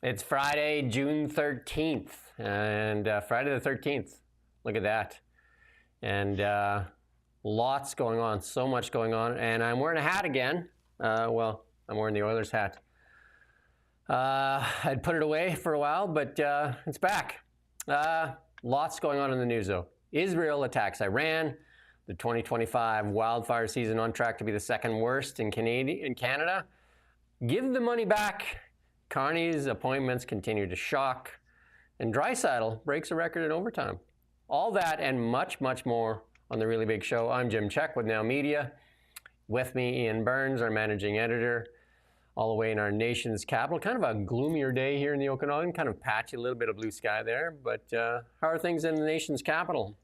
It's Friday, June 13th, and Friday the 13th. Look at that. And lots going on, so much going on. And I'm wearing a hat again. Well, I'm wearing the Oilers hat. I'd put it away for a while, but it's back. Lots going on in the news, though. Israel attacks Iran. The 2025 wildfire season on track to be the second worst in Canada. Give the money back. Carney's appointments continue to shock. And Draisaitl breaks a record in overtime. All that and much, much more on The Really Big Show. I'm Jim Check with Now Media. With me, Ian Burns, our managing editor, all the way in our nation's capital. Kind of a gloomier day here in the Okanagan. Kind of patchy, a little bit of blue sky there. But how are things in the nation's capital?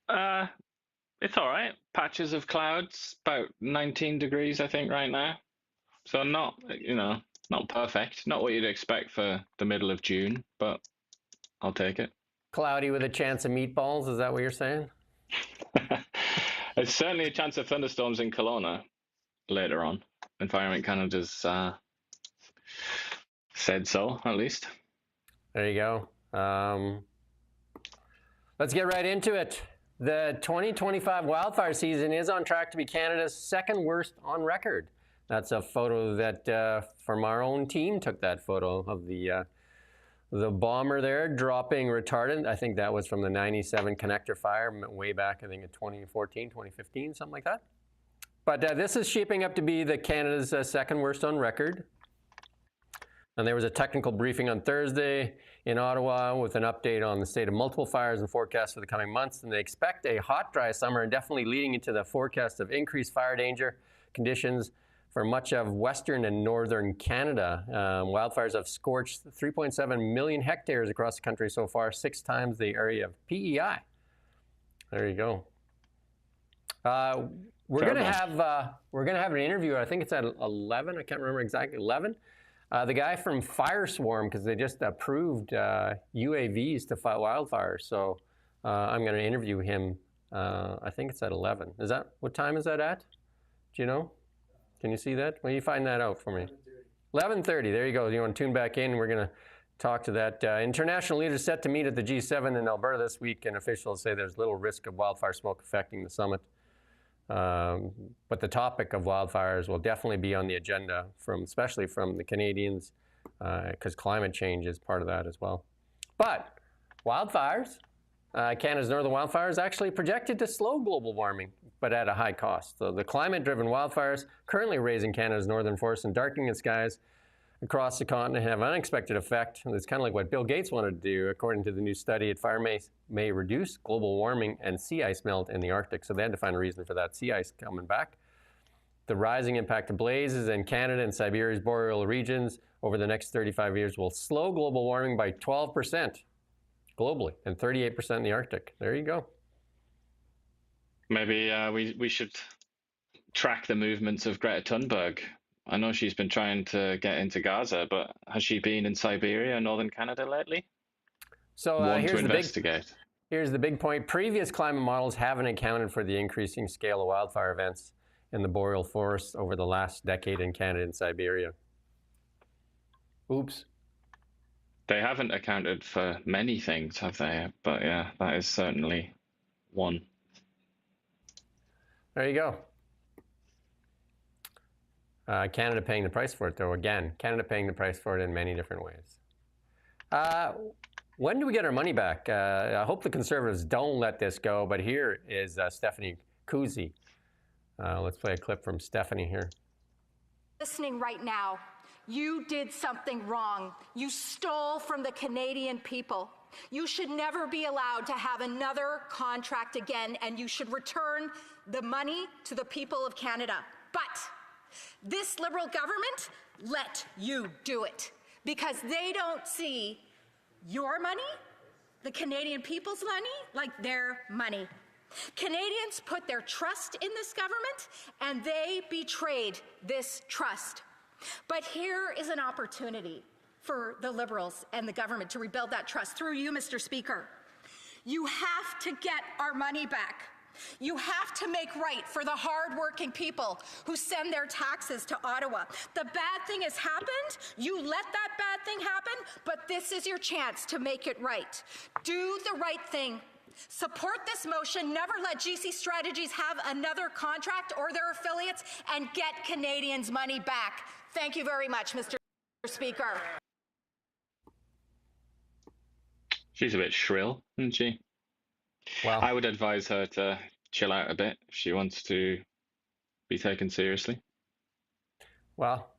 It's all right. Patches of clouds, about 19 degrees, I think, right now. So not perfect. Not what you'd expect for the middle of June, but I'll take it. Cloudy with a chance of meatballs, is that what you're saying? There's certainly a chance of thunderstorms in Kelowna later on. Environment Canada's said so, at least. There you go. Let's get right into it. The 2025 wildfire season is on track to be Canada's second worst on record. That's a photo that from our own team took that photo of the bomber there dropping retardant. I think that was from the 97 connector fire way back, I think in 2014, 2015, something like that. But this is shaping up to be the Canada's second worst on record. And there was a technical briefing on Thursday in Ottawa with an update on the state of multiple fires and forecasts for the coming months. And they expect a hot, dry summer and definitely leading into the forecast of increased fire danger conditions for much of Western and Northern Canada. Wildfires have scorched 3.7 million hectares across the country so far, 6 times the area of PEI. There you go. We're gonna have an interview. I think it's at 11. I can't remember exactly. 11. The guy from Fireswarm, because they just approved UAVs to fight wildfires. So I'm going to interview him. I think it's at 11. What time is that at? Do you know? Can you see that? Well, you find that out for me. 11:30. There you go. You want to tune back in? We're going to talk to that. International leaders set to meet at the G7 in Alberta this week, and officials say there's little risk of wildfire smoke affecting the summit. But the topic of wildfires will definitely be on the agenda, especially from the Canadians, because climate change is part of that as well. But wildfires, Canada's northern wildfires, actually projected to slow global warming, but at a high cost. So the climate-driven wildfires currently raising Canada's northern forests and darkening the skies across the continent have an unexpected effect. And it's kind of like what Bill Gates wanted to do. According to the new study, fire may reduce global warming and sea ice melt in the Arctic. So they had to find a reason for that sea ice coming back. The rising impact of blazes in Canada and Siberia's boreal regions over the next 35 years will slow global warming by 12% globally and 38% in the Arctic. There you go. Maybe we should track the movements of Greta Thunberg. I know she's been trying to get into Gaza, but has she been in Siberia or northern Canada lately? So here's the big point. Previous climate models haven't accounted for the increasing scale of wildfire events in the boreal forests over the last decade in Canada and Siberia. Oops. They haven't accounted for many things, have they? But yeah, that is certainly one. There you go. Canada paying the price for it, though. Again, Canada paying the price for it in many different ways. When do we get our money back? I hope the Conservatives don't let this go, but here is Stephanie Kuzy. Let's play a clip from Stephanie here. Listening right now, you did something wrong. You stole from the Canadian people. You should never be allowed to have another contract again, and you should return the money to the people of Canada. But this Liberal government let you do it because they don't see your money, the Canadian people's money, like their money. Canadians put their trust in this government and they betrayed this trust. But here is an opportunity for the Liberals and the government to rebuild that trust through you, Mr. Speaker. You have to get our money back. You have to make right for the hard-working people who send their taxes to Ottawa. The bad thing has happened. You let that bad thing happen, but this is your chance to make it right. Do the right thing. Support this motion. Never let GC Strategies have another contract or their affiliates, and get Canadians' money back. Thank you very much, Mr. Speaker. She's a bit shrill, isn't she? Well, I would advise her to chill out a bit if she wants to be taken seriously. well,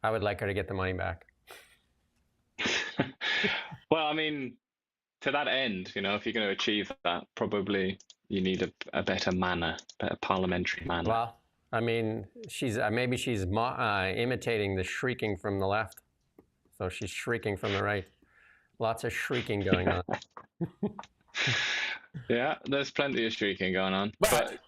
I would like her to get the money back. Well, I mean, to that end, you know, if you're going to achieve that, probably you need a better manner, better parliamentary manner. Well, I mean, she's maybe she's imitating the shrieking from the left, so she's shrieking from the right. Lots of shrieking going on. Yeah, there's plenty of shrieking going on. But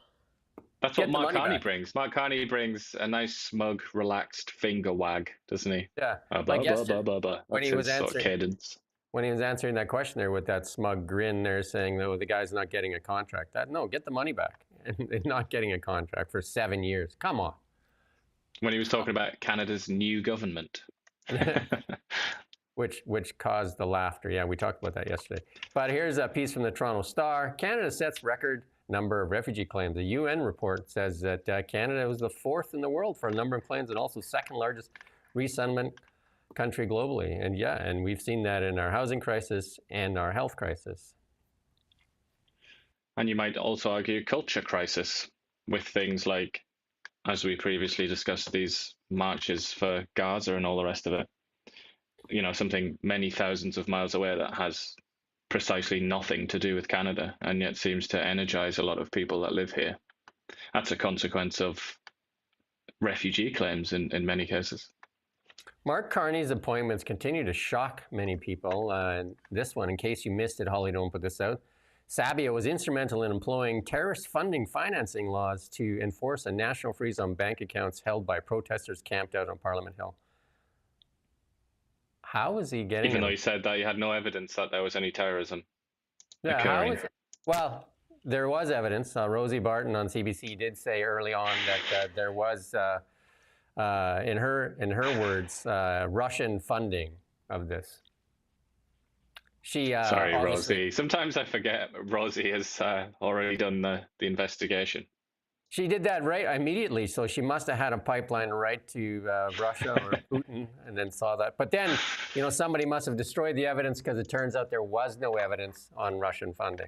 that's what Mark Carney brings. Mark Carney brings a nice, smug, relaxed finger wag, doesn't he? Yeah. Like yesterday, when he was answering, cadence. When he was answering that question there with that smug grin there saying, no, the guy's not getting a contract. No, get the money back. And not getting a contract for 7 years. Come on. When he was talking about Canada's new government. Which caused the laughter. Yeah, we talked about that yesterday. But here's a piece from the Toronto Star. Canada sets record number of refugee claims. The UN report says that Canada was the 4th in the world for a number of claims and also 2nd largest resettlement country globally. And yeah, and we've seen that in our housing crisis and our health crisis. And you might also argue culture crisis with things like, as we previously discussed, these marches for Gaza and all the rest of it. You know, something many thousands of miles away that has precisely nothing to do with Canada and yet seems to energize a lot of people that live here. That's a consequence of refugee claims in many cases. Mark Carney's appointments continue to shock many people. This one, in case you missed it, Holly, don't put this out. Sabia was instrumental in employing terrorist funding financing laws to enforce a national freeze on bank accounts held by protesters camped out on Parliament Hill. How is he getting... Even though he said that he had no evidence that there was any terrorism occurring. How is it? Well, there was evidence. Rosie Barton on CBC did say early on that there was, in her words, Russian funding of this. Sorry, Rosie. Sometimes I forget Rosie has already done the investigation. She did that right immediately, so she must have had a pipeline right to Russia or Putin and then saw that. But then, you know, somebody must have destroyed the evidence because it turns out there was no evidence on Russian funding.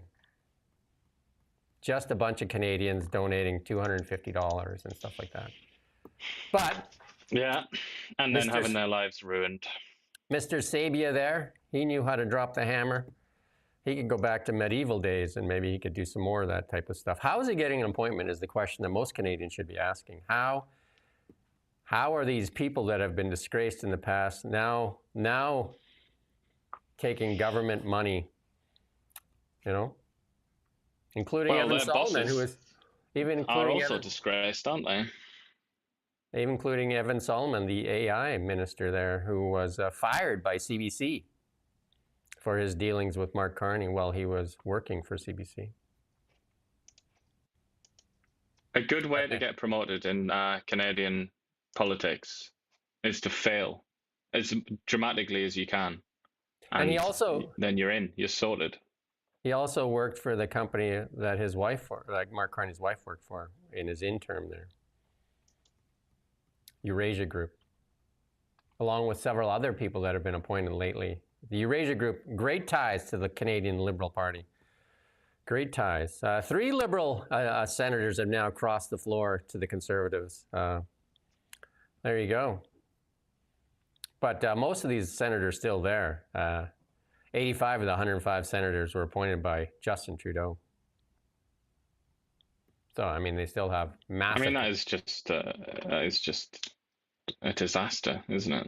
Just a bunch of Canadians donating $250 and stuff like that. But... yeah, and then having their lives ruined. Mr. Sabia there, he knew how to drop the hammer. He could go back to medieval days and maybe he could do some more of that type of stuff. How is he getting an appointment is the question that most Canadians should be asking. How are these people that have been disgraced in the past now taking government money, you know? Including Evan Solomon, who is even including also disgraced, aren't they? Even including Evan Solomon, the AI minister there, who was fired by CBC for his dealings with Mark Carney while he was working for CBC. A good way to get promoted in Canadian politics is to fail as dramatically as you can. And he also... then you're sorted. He also worked for the company that his wife, like Mark Carney's wife, worked for in his interim there. Eurasia Group, along with several other people that have been appointed lately. The Eurasia Group, great ties to the Canadian Liberal Party. Great ties. 3 Liberal senators have now crossed the floor to the Conservatives. There you go. But most of these senators still there. 85 of the 105 senators were appointed by Justin Trudeau. So, I mean, they still have massive... I mean, that is just a disaster, isn't it?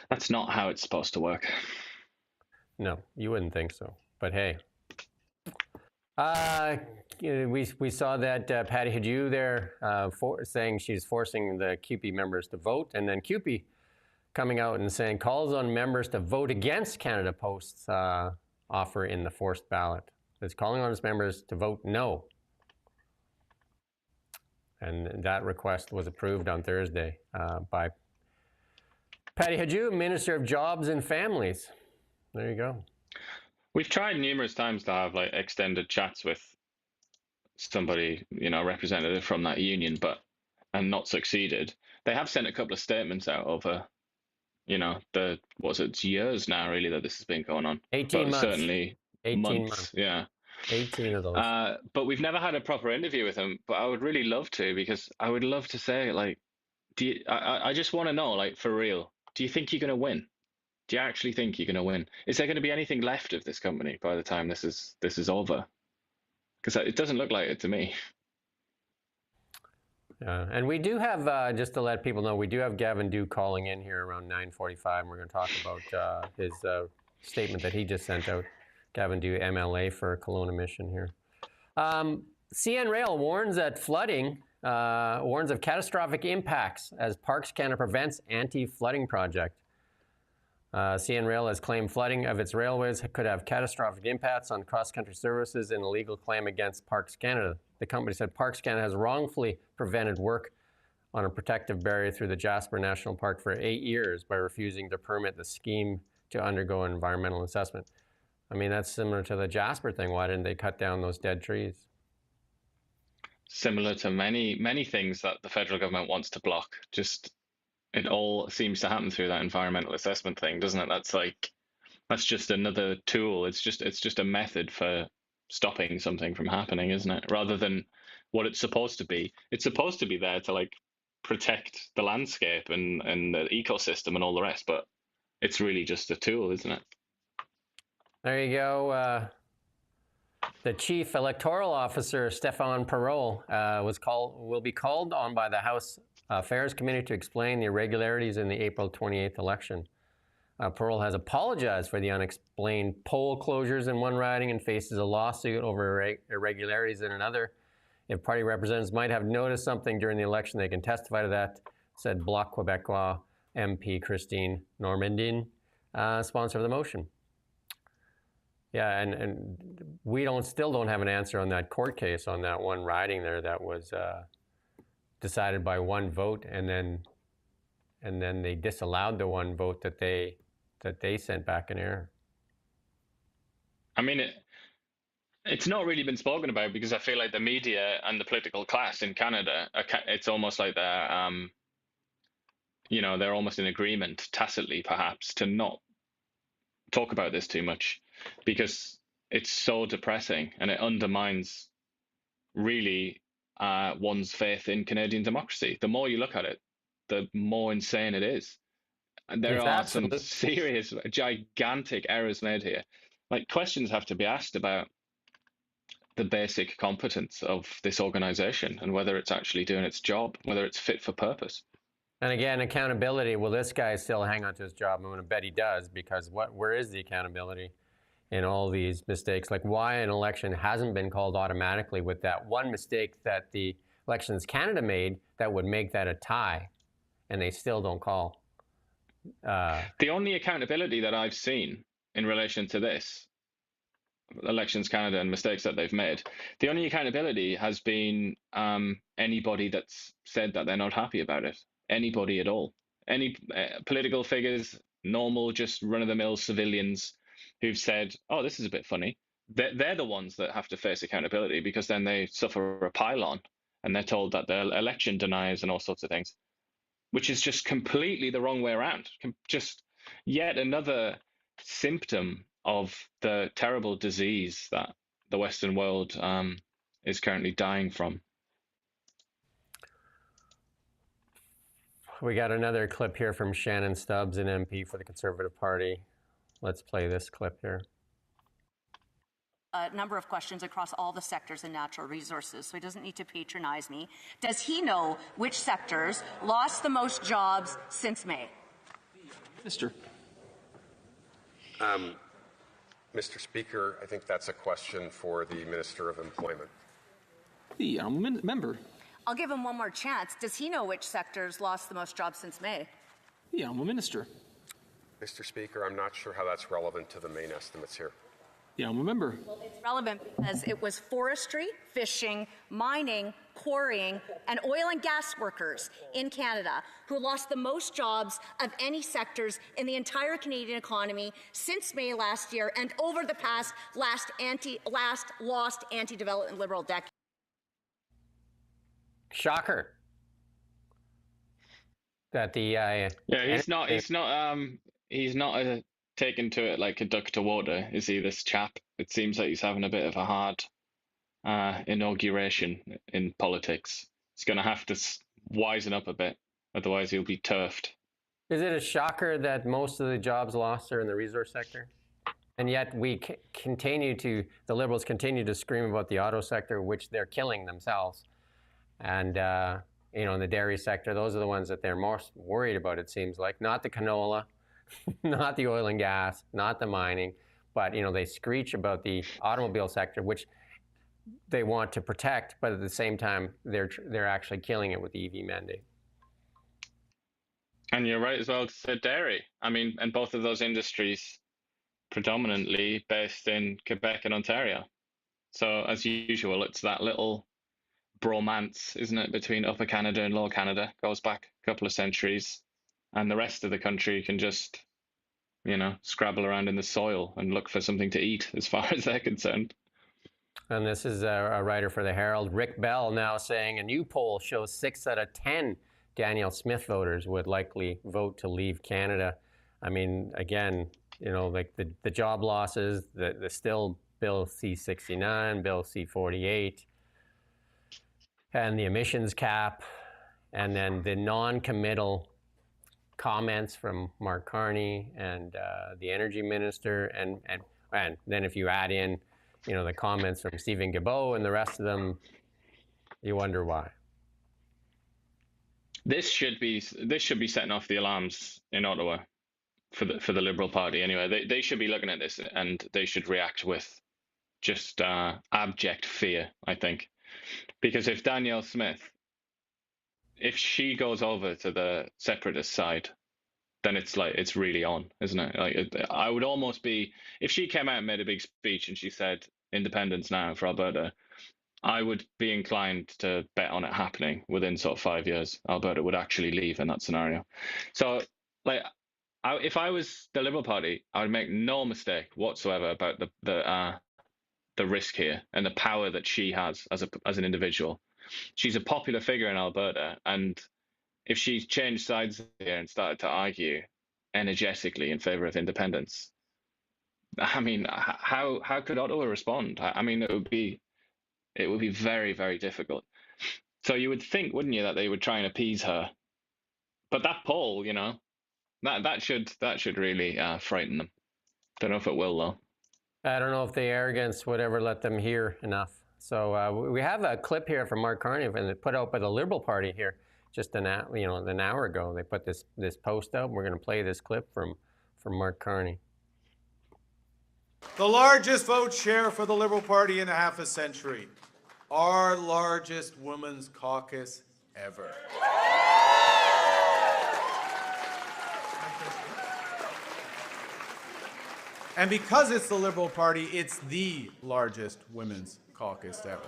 That's not how it's supposed to work. No, you wouldn't think so. But hey. We saw that Patty Hajdu there saying she's forcing the CUPE members to vote. And then CUPE coming out and saying calls on members to vote against Canada Post's offer in the forced ballot. It's calling on its members to vote no. And that request was approved on Thursday by Patty Hajdu, Minister of Jobs and Families. There you go. We've tried numerous times to have like extended chats with somebody, representative from that union, and not succeeded. They have sent a couple of statements out over, it's years now really that this has been going on. 18 months. Certainly 18 months. Yeah. 18 of those. But we've never had a proper interview with him. But I would really love to, because I would love to say, like, I just want to know, like, for real, do you think you're going to win? Do you actually think you're going to win? Is there going to be anything left of this company by the time this is over? Because it doesn't look like it to me. And we do have, just to let people know, we do have Gavin Dew calling in here around 9:45, and we're going to talk about his statement that he just sent out. Gavin Dew, MLA for Kelowna Mission here. CN Rail warns of catastrophic impacts as Parks Canada prevents anti-flooding project. CN Rail has claimed flooding of its railways could have catastrophic impacts on cross-country services in a legal claim against Parks Canada. The company said Parks Canada has wrongfully prevented work on a protective barrier through the Jasper National Park for 8 years by refusing to permit the scheme to undergo an environmental assessment. I mean, that's similar to the Jasper thing. Why didn't they cut down those dead trees? Similar to many things that the federal government wants to block. Just it all seems to happen through that environmental assessment thing, doesn't it? That's just another tool. It's just a method for stopping something from happening, isn't it? Rather than what it's supposed to be. It's supposed to be there to like protect the landscape and the ecosystem and all the rest, but it's really just a tool, isn't it? There you go. The Chief Electoral Officer, Stéphane Perreault, will be called on by the House Affairs Committee to explain the irregularities in the April 28th election. Perreault has apologized for the unexplained poll closures in one riding and faces a lawsuit over irregularities in another. If party representatives might have noticed something during the election, they can testify to that, said Bloc Québécois MP Christine Normandin, sponsor of the motion. Yeah, and we still don't have an answer on that court case on that one riding there that was decided by one vote, and then they disallowed the one vote that they sent back in error. I mean, it's not really been spoken about because I feel like the media and the political class in Canada, it's almost like they're almost in agreement, tacitly perhaps, to not talk about this too much, because it's so depressing and it undermines really one's faith in Canadian democracy. The more you look at it, the more insane it is. And there are some serious, gigantic errors made here. Like, questions have to be asked about the basic competence of this organization and whether it's actually doing its job, whether it's fit for purpose. And again, accountability. Will this guy still hang on to his job? I'm going to bet he does, because where is the accountability in all these mistakes? Like, why an election hasn't been called automatically with that one mistake that the Elections Canada made that would make that a tie, and they still don't call. The only accountability that I've seen in relation to this, Elections Canada and mistakes that they've made, the only accountability has been anybody that's said that they're not happy about it. Anybody at all. Any political figures, normal, just run-of-the-mill civilians who've said, oh, this is a bit funny. They're the ones that have to face accountability, because then they suffer a pile-on and they're told that they're election deniers and all sorts of things, which is just completely the wrong way around. Just yet another symptom of the terrible disease that the Western world is currently dying from. We got another clip here from Shannon Stubbs, an MP for the Conservative Party. Let's play this clip here. A number of questions across all the sectors in natural resources, so he doesn't need to patronize me. Does he know which sectors lost the most jobs since May? Minister. Mr. Speaker, I think that's a question for the Minister of Employment. The honourable member. I'll give him one more chance. Does he know which sectors lost the most jobs since May? The honourable minister. Mr. Speaker, I'm not sure how that's relevant to the main estimates here. The honourable member. Well, it's relevant because it was forestry, fishing, mining, quarrying, and oil and gas workers in Canada who lost the most jobs of any sectors in the entire Canadian economy since May last year and over the past lost anti-development Liberal decade. Shocker. That the he's not taken to it like a duck to water, is he, this chap? It seems like he's having a bit of a hard inauguration in politics. He's going to have to wisen up a bit, otherwise he'll be turfed. Is it a shocker that most of the jobs lost are in the resource sector? And yet the Liberals continue to scream about the auto sector, which they're killing themselves. And, in the dairy sector, those are the ones that they're most worried about, it seems like. Not the canola, not the oil and gas, not the mining, but, they screech about the automobile sector, which they want to protect, but at the same time, they're actually killing it with the EV mandate. And you're right as well to say dairy. And both of those industries predominantly based in Quebec and Ontario. So as usual, it's that little bromance, isn't it, between Upper Canada and Lower Canada, goes back a couple of centuries, and the rest of the country can just, scrabble around in the soil and look for something to eat as far as they're concerned. And this is a writer for the Herald, Rick Bell, now saying a new poll shows 6 out of 10 Danielle Smith voters would likely vote to leave Canada. Again, like the job losses, the still Bill C-69, Bill C-48, and the emissions cap, and then the non-committal comments from Mark Carney and the energy minister, and then if you add in, the comments from Stephen Guilbeault and the rest of them, you wonder why. This should be setting off the alarms in Ottawa for the Liberal Party anyway. They should be looking at this and they should react with just abject fear, I think. Because if Danielle Smith, if she goes over to the separatist side, then it's really on, isn't it? Like, I would almost be, if she came out and made a big speech and she said independence now for Alberta, I would be inclined to bet on it happening within sort of 5 years. Alberta would actually leave in that scenario. So, if I was the Liberal Party, I would make no mistake whatsoever about the risk here and the power that she has as an individual. She's a popular figure in Alberta, and if she changed sides here and started to argue energetically in favor of independence, how could Ottawa respond? It would be very, very difficult. So you would think, wouldn't you, that they would try and appease her? But that poll, that should really frighten them. Don't know if it will though. I don't know if the arrogance would ever let them hear enough. So we have a clip here from Mark Carney, and put out by the Liberal Party here just an hour ago. They put this post out. We're going to play this clip from Mark Carney. The largest vote share for the Liberal Party in a half a century. Our largest women's caucus ever. And because it's the Liberal Party, it's the largest women's caucus ever.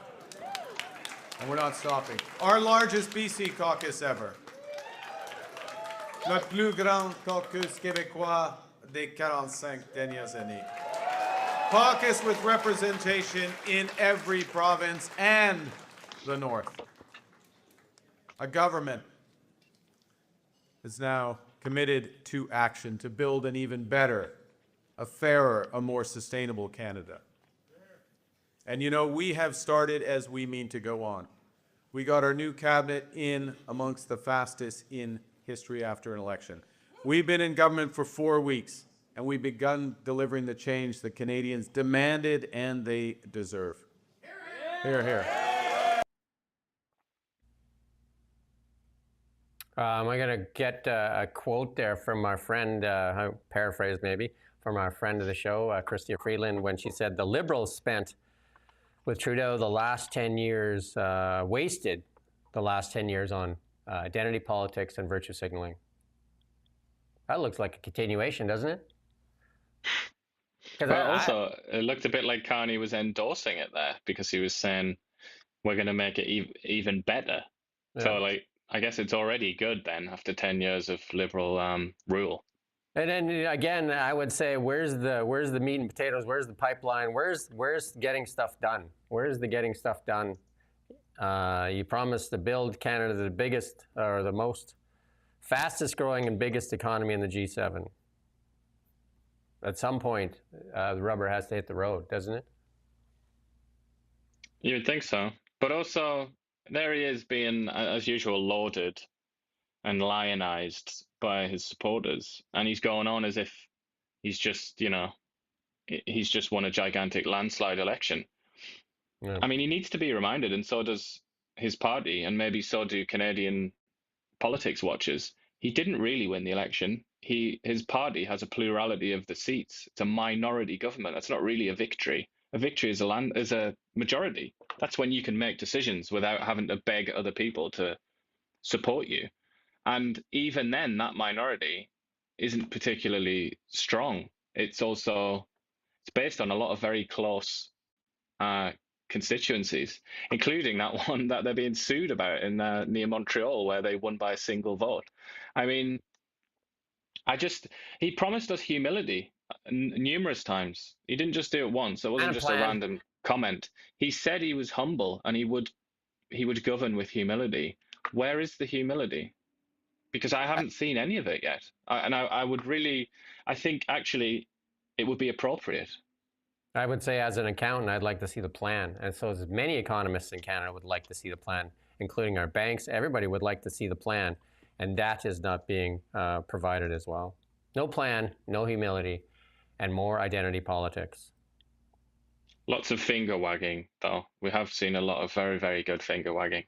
And we're not stopping. Our largest BC caucus ever. Notre plus grand caucus québécois des 45 dernières années. Caucus with representation in every province and the North. A government is now committed to action to build an even better, a fairer, a more sustainable Canada. And we have started as we mean to go on. We got our new cabinet in amongst the fastest in history after an election. We've been in government for 4 weeks, and we've begun delivering the change the Canadians demanded and they deserve. Hear, hear. I'm going to get a quote there from our friend, I'll paraphrase maybe, from our friend of the show, Chrystia Freeland, when she said the Liberals spent with Trudeau the last 10 years, wasted the last 10 years on identity politics and virtue signaling. That looks like a continuation, doesn't it? 'Cause But also, it looked a bit like Carney was endorsing it there because he was saying we're going to make it even better. So, yeah. like, I guess it's already good then after 10 years of liberal rule. And then again, I would say, where's the meat and potatoes? Where's the pipeline? Where's getting stuff done? Where's the getting stuff done? You promised to build Canada the biggest or the most fastest growing and biggest economy in the G7. At some point, the rubber has to hit the road, doesn't it? You would think so. But also, there he is being, as usual, lauded and lionized by his supporters. And he's going on as if he's just, he's just won a gigantic landslide election. Yeah. I mean, he needs to be reminded, and so does his party, and maybe so do Canadian politics watchers. He didn't really win the election. His party has a plurality of the seats. It's a minority government. That's not really a victory. A victory is a majority. That's when you can make decisions without having to beg other people to support you. And even then, that minority isn't particularly strong. It's based on a lot of very close constituencies, including that one that they're being sued about in near Montreal, where they won by a single vote. I mean, he promised us humility numerous times. He didn't just do it once. It wasn't just a random comment. He said he was humble and he would govern with humility. Where is the humility? Because I haven't seen any of it yet. I think actually it would be appropriate. I would say, as an accountant, I'd like to see the plan. And so as many economists in Canada would like to see the plan, including our banks. Everybody would like to see the plan. And that is not being provided as well. No plan, no humility, and more identity politics. Lots of finger wagging, though. We have seen a lot of very, very good finger wagging.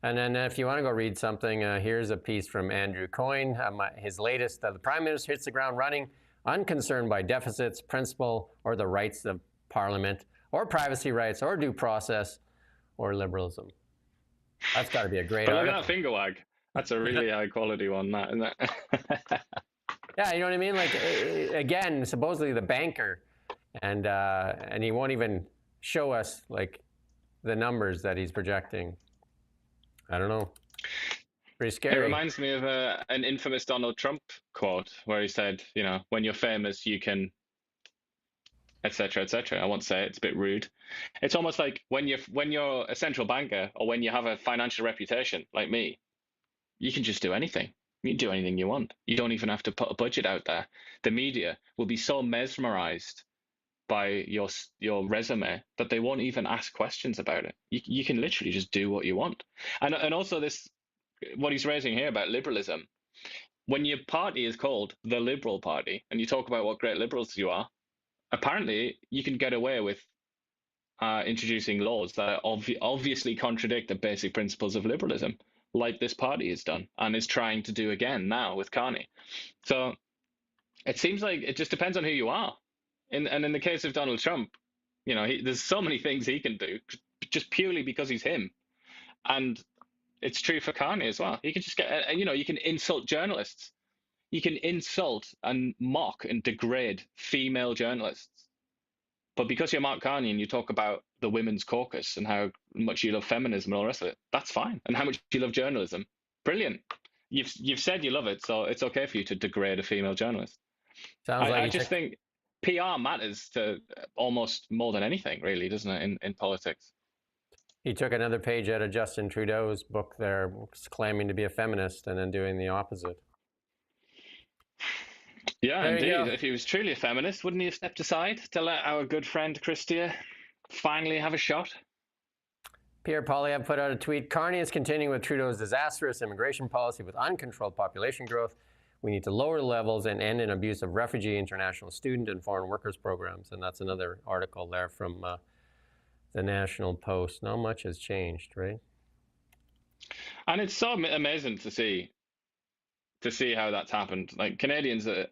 And then if you want to go read something, here's a piece from Andrew Coyne, his latest. The Prime Minister hits the ground running, unconcerned by deficits, principle, or the rights of Parliament, or privacy rights, or due process, or liberalism. That's got to be a great article. Look at that finger wag. That's a really high quality one, that, isn't it? Yeah, you know what I mean? Like, again, supposedly the banker, and he won't even show us, like, the numbers that he's projecting. I don't know. Pretty scary. It reminds me of an infamous Donald Trump quote where he said, when you're famous, you can, etc., etc. I won't say it, it's a bit rude. It's almost like when you're a central banker or when you have a financial reputation like me, you can just do anything. You can do anything you want. You don't even have to put a budget out there. The media will be so mesmerized by your resume that they won't even ask questions about it. You can literally just do what you want. And also what he's raising here about liberalism, when your party is called the Liberal Party and you talk about what great liberals you are, apparently you can get away with introducing laws that obviously contradict the basic principles of liberalism, like this party has done and is trying to do again now with Carney. So it seems like it just depends on who you are. And in the case of Donald Trump, there's so many things he can do just purely because he's him. And it's true for Carney as well. He can just get, you can insult journalists. You can insult and mock and degrade female journalists. But because you're Mark Carney and you talk about the Women's Caucus and how much you love feminism and all the rest of it, that's fine. And how much you love journalism, brilliant. You've said you love it, so it's okay for you to degrade a female journalist. I just think PR matters to almost more than anything, really, doesn't it, in politics? He took another page out of Justin Trudeau's book there, claiming to be a feminist and then doing the opposite. Yeah, indeed. If he was truly a feminist, wouldn't he have stepped aside to let our good friend Christia finally have a shot? Pierre Poilievre put out a tweet. Carney is continuing with Trudeau's disastrous immigration policy with uncontrolled population growth. We need to lower the levels and end an abuse of refugee, international student, and foreign workers programs. And that's another article there from the National Post. Not much has changed, right? And it's so amazing to see how that's happened. Like, Canadians are,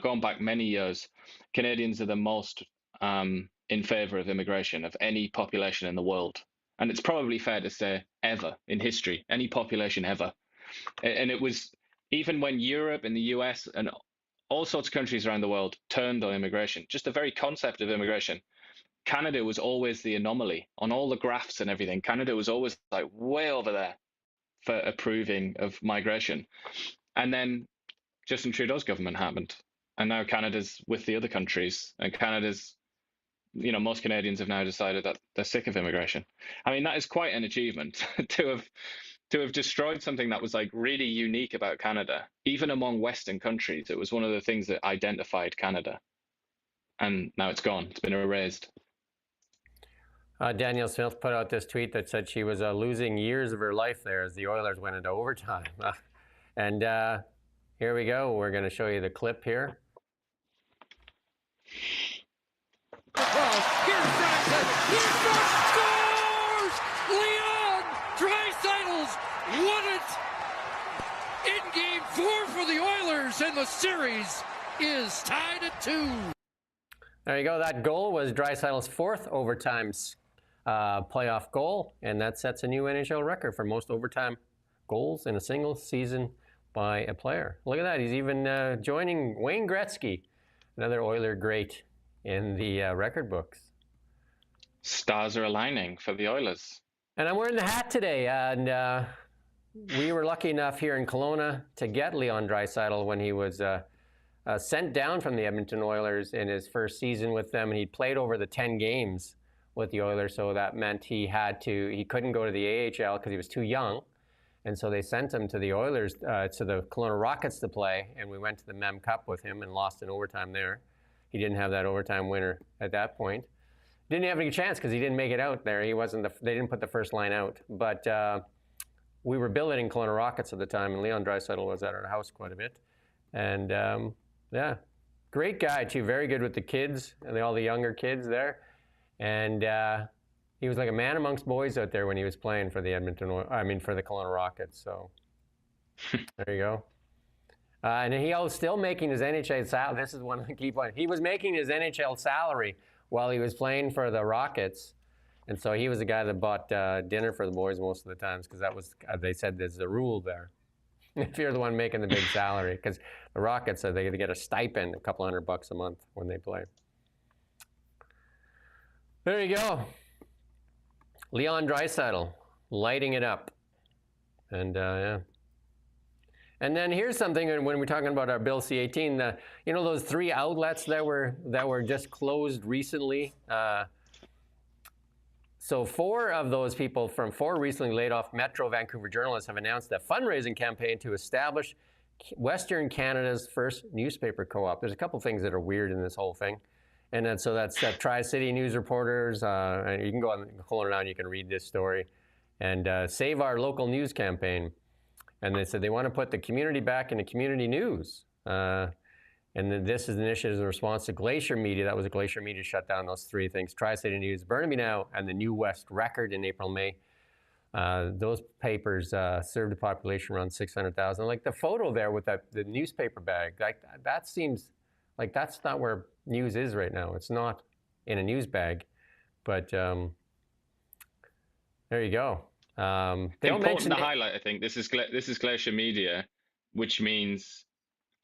going back many years, Canadians are the most in favor of immigration of any population in the world. And it's probably fair to say ever in history, any population ever. And it was even when Europe and the US and all sorts of countries around the world turned on immigration. Just the very concept of immigration. Canada was always the anomaly on all the graphs and everything. Canada was always like way over there for approving of migration. And then Justin Trudeau's government happened. And now Canada's with the other countries, and Canada's, most Canadians have now decided that they're sick of immigration. I mean, that is quite an achievement to have destroyed something that was like really unique about Canada. Even among Western countries, it was one of the things that identified Canada. And now it's gone. It's been erased. Danielle Smith put out this tweet that said she was losing years of her life there as the Oilers went into overtime. And here we go. We're going to show you the clip here. Here's Draisaitl. He scores! Leon Draisaitl's won it in Game 4 for the Oilers, and the series is tied at 2. There you go. That goal was Draisaitl's 4th overtime playoff goal, and that sets a new NHL record for most overtime goals in a single season by a player. Look at that. He's even joining Wayne Gretzky, another Oiler great, in the record books. Stars are aligning for the Oilers. And I'm wearing the hat today, and we were lucky enough here in Kelowna to get Leon Draisaitl when he was sent down from the Edmonton Oilers in his first season with them, and he'd played over the 10 games with the Oilers, so that meant he couldn't go to the AHL because he was too young, and so they sent him to the Oilers, to the Kelowna Rockets to play, and we went to the Mem Cup with him and lost in overtime there. He didn't have that overtime winner at that point. Didn't have any chance because he didn't make it out there. They didn't put the first line out, but we were billeting Kelowna Rockets at the time, and Leon Draisaitl was at our house quite a bit, and yeah, great guy too, very good with the kids and all the younger kids there. And he was like a man amongst boys out there when he was playing for the for the Kelowna Rockets. So there you go. And he was still making his NHL salary. This is one of the key points. He was making his NHL salary while he was playing for the Rockets. And so he was the guy that bought dinner for the boys most of the times, because that was, they said there's a rule there. If you're the one making the big salary, because the Rockets said they get a stipend, a couple $100 a month when they play. There you go. Leon Draisaitl lighting it up. And yeah. And then here's something when we're talking about our Bill C-18, those 3 outlets that were just closed recently. So 4 of those people from 4 recently laid off Metro Vancouver journalists have announced a fundraising campaign to establish Western Canada's first newspaper co-op. There's a couple things that are weird in this whole thing. And then, so that's Tri-City News Reporters. And you can go on Kelowna Now and you can read this story. And Save Our Local News campaign. And they said they want to put the community back into community news. And then this is an initiative in response to Glacier Media. That was a Glacier Media shut down those 3 things: Tri-City News, Burnaby Now, and the New West Record in April, May. Those papers served a population around 600,000. Like the photo there with the newspaper bag, that seems like that's not where news is right now. It's not in a news bag, but there you go. They don't mention the highlight. I think this is Glacier Media, which means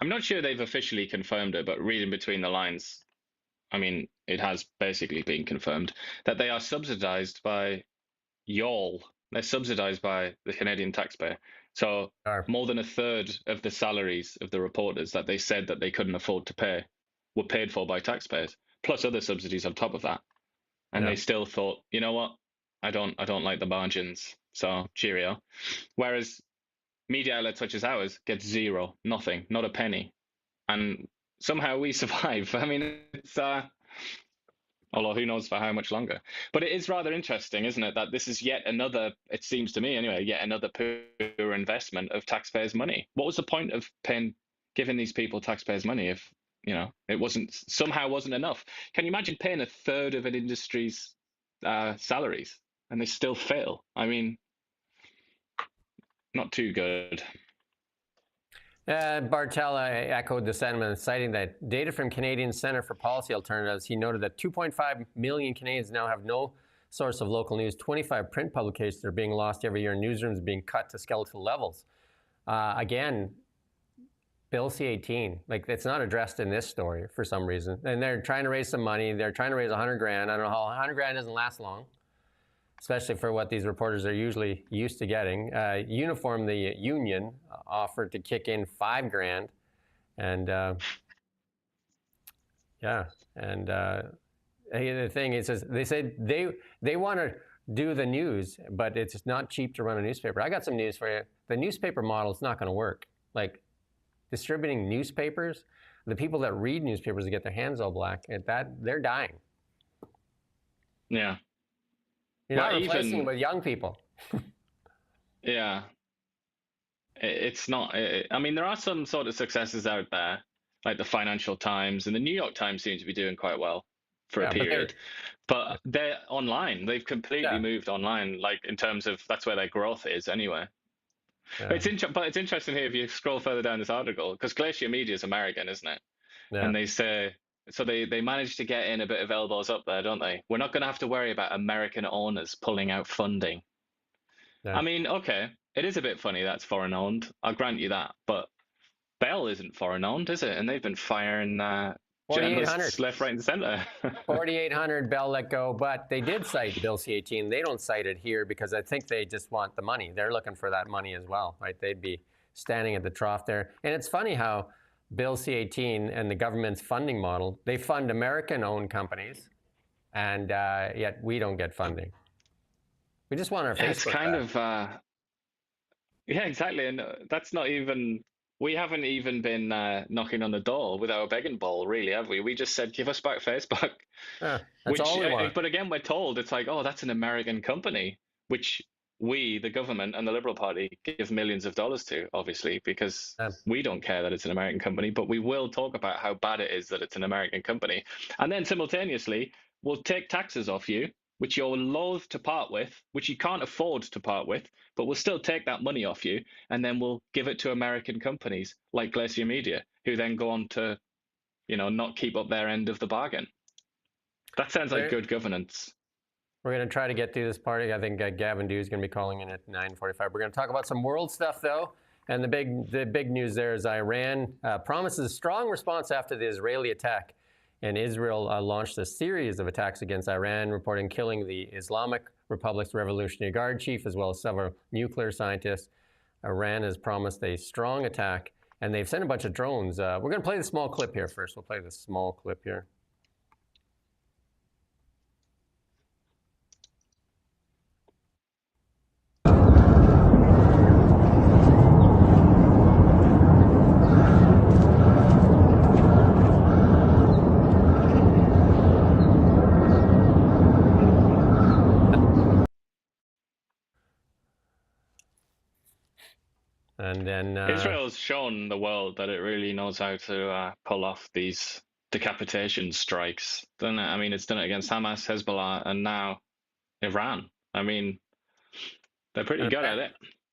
I'm not sure they've officially confirmed it, but reading between the lines, I mean, it has basically been confirmed that they are subsidized by y'all. They're subsidized by the Canadian taxpayer. So more than a third of the salaries of the reporters that they said that they couldn't afford to pay were paid for by taxpayers, plus other subsidies on top of that. And they still thought, you know what, I don't like the margins, so cheerio. Whereas media outlets such as ours get zero, nothing, not a penny. And somehow we survive. I mean, it's although who knows for how much longer. But it is rather interesting, isn't it, that this is yet another, it seems to me anyway, yet another poor investment of taxpayers' money. What was the point of giving these people taxpayers' money if, it somehow wasn't enough? Can you imagine paying a third of an industry's salaries and they still fail? I mean, not too good. Bartella echoed the sentiment, citing that data from Canadian Centre for Policy Alternatives. He noted that 2.5 million Canadians now have no source of local news. 25 print publications are being lost every year, and newsrooms being cut to skeletal levels. Again, Bill C-18. Like, it's not addressed in this story for some reason. And they're trying to raise some money. They're trying to raise 100 grand. I don't know how 100 grand doesn't last long, especially for what these reporters are usually used to getting. Uniform, the union, offered to kick in 5 grand. And yeah, and the thing is, they said they want to do the news, but it's not cheap to run a newspaper. I got some news for you. The newspaper model is not going to work. Like, distributing newspapers, the people that read newspapers and get their hands all black, they're dying. Yeah. You're not replacing it with young people. Yeah. It's not. I mean, there are some sort of successes out there, like the Financial Times, and the New York Times seem to be doing quite well for a period. But they're online. They've completely moved online, like in terms of that's where their growth is anyway. Yeah. But it's interesting here if you scroll further down this article, because Glacier Media is American, isn't it? Yeah. And they say, so they managed to get in a bit of elbows up there, don't they? We're not going to have to worry about American owners pulling out funding. Yeah. I mean, okay, it is a bit funny that's foreign owned. I'll grant you that. But Bell isn't foreign owned, is it? And they've been firing journalists left, right, and center. 4,800 Bell let go, but they did cite Bill C-18. They don't cite it here because I think they just want the money. They're looking for that money as well, right? They'd be standing at the trough there. And it's funny how Bill C-18 and the government's funding model, they fund American-owned companies, and yet we don't get funding. We just want our Facebook. It's kind of, yeah, exactly. And that's not even... We haven't even been knocking on the door with our begging bowl, really, have we? We just said, give us back Facebook. Yeah, that's all we want. But again, we're told it's like, oh, that's an American company, which we, the government and the Liberal Party, give millions of dollars to, obviously, because we don't care that it's an American company, but we will talk about how bad it is that it's an American company. And then simultaneously, we'll take taxes off you, which you're loath to part with, which you can't afford to part with, but we'll still take that money off you, and then we'll give it to American companies like Glacier Media, who then go on to, not keep up their end of the bargain. That sounds like good governance. We're going to try to get through this party. I think Gavin Dew is going to be calling in at 9:45. We're going to talk about some world stuff, though. And the big news there is Iran promises a strong response after the Israeli attack. And Israel launched a series of attacks against Iran, reporting killing the Islamic Republic's Revolutionary Guard chief, as well as several nuclear scientists. Iran has promised a strong attack, and they've sent a bunch of drones. We're going to play the small clip here first. We'll play the small clip here. And then Israel's shown the world that it really knows how to pull off these decapitation strikes, doesn't it? I mean, it's done it against Hamas, Hezbollah, and now Iran. I mean, they're pretty good at it.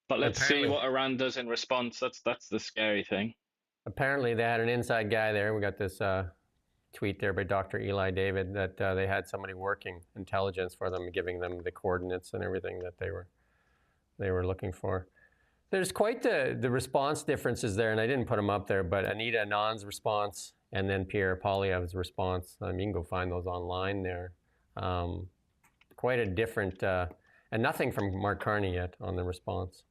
But let's see what Iran does in response. That's the scary thing. Apparently, they had an inside guy there. We got this tweet there by Dr. Eli David that they had somebody working intelligence for them, giving them the coordinates and everything that they were looking for. There's quite the response differences there, and I didn't put them up there, but Anita Anand's response and then Pierre Poilievre's response, you can go find those online there. Quite a different, and nothing from Mark Carney yet on the response.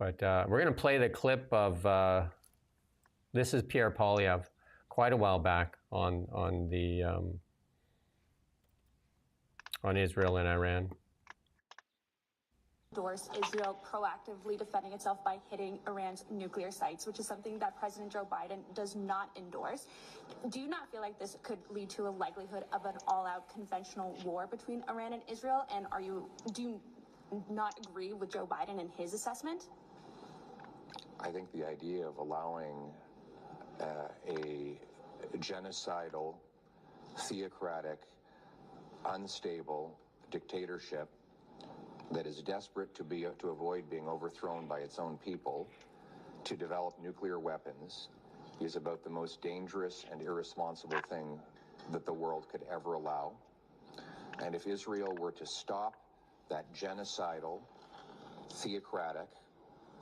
But we're going to play the clip of, this is Pierre Poilievre, quite a while back on Israel and Iran. Endorse Israel proactively defending itself by hitting Iran's nuclear sites, which is something that President Joe Biden does not endorse. Do you not feel like this could lead to a likelihood of an all-out conventional war between Iran and Israel? And do you not agree with Joe Biden and his assessment? I think the idea of allowing a genocidal, theocratic, unstable dictatorship that is desperate to avoid being overthrown by its own people to develop nuclear weapons is about the most dangerous and irresponsible thing that the world could ever allow. And if Israel were to stop that genocidal, theocratic,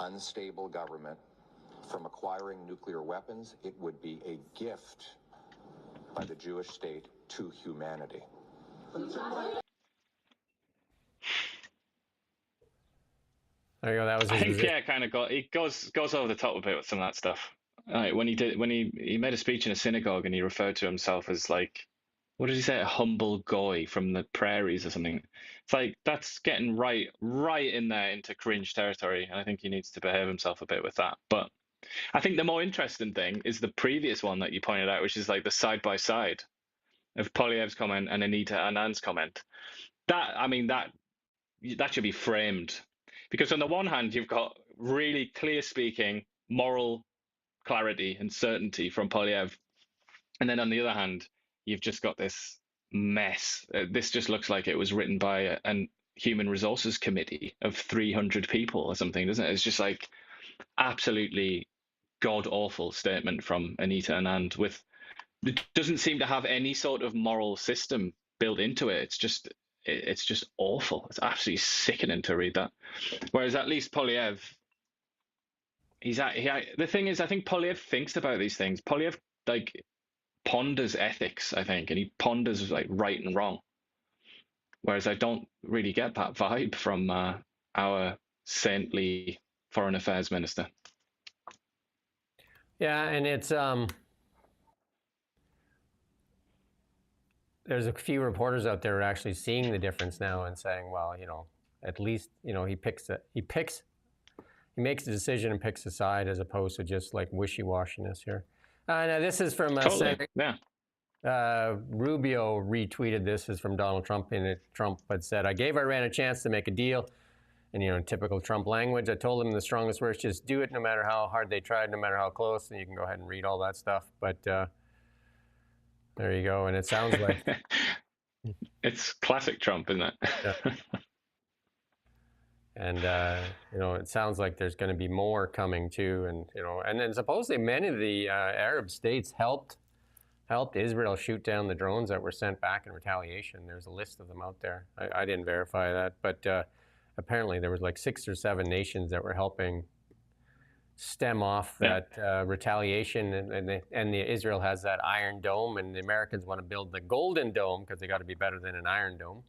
unstable government from acquiring nuclear weapons. It would be a gift by the Jewish state to humanity. There you go. That was his I think position. kind of goes over the top a bit with some of that stuff. When he made a speech in a synagogue and he referred to himself as like, what did he say, a humble goy from the prairies or something. It's like that's getting right in there into cringe territory, and I think he needs to behave himself a bit with that. But I think the more interesting thing is the previous one that you pointed out, which is like the side by side of Poilievre's comment and Anita Anand's comment. That should be framed, because on the one hand you've got really clear speaking moral clarity and certainty from Poilievre, and then on the other hand you've just got this mess. This just looks like it was written by an human resources committee of 300 people or something, doesn't it? It's just like absolutely god awful statement from Anita Anand. It doesn't seem to have any sort of moral system built into it. It's just awful. It's absolutely sickening to read that. Whereas at least Poilievre, the thing is, I think Poilievre thinks about these things. Poilievre like ponders ethics, I think, and he ponders like right and wrong. Whereas I don't really get that vibe from our saintly foreign affairs minister. Yeah, and it's there's a few reporters out there actually seeing the difference now and saying, well, at least, he makes a decision and picks a side as opposed to just like wishy-washiness here. Now this is from Rubio retweeted this is from Donald Trump, and Trump had said, I gave Iran a chance to make a deal. And, in typical Trump language, I told them the strongest words, just do it no matter how hard they tried, no matter how close. And you can go ahead and read all that stuff. But there you go. And it sounds like... It's classic Trump, isn't it? Yeah. And, it sounds like there's going to be more coming too. And, and then supposedly many of the Arab states helped Israel shoot down the drones that were sent back in retaliation. There's a list of them out there. I didn't verify that, but apparently there was like 6 or 7 nations that were helping stem off that retaliation. And Israel has that Iron Dome, and the Americans want to build the Golden Dome because they got to be better than an Iron Dome.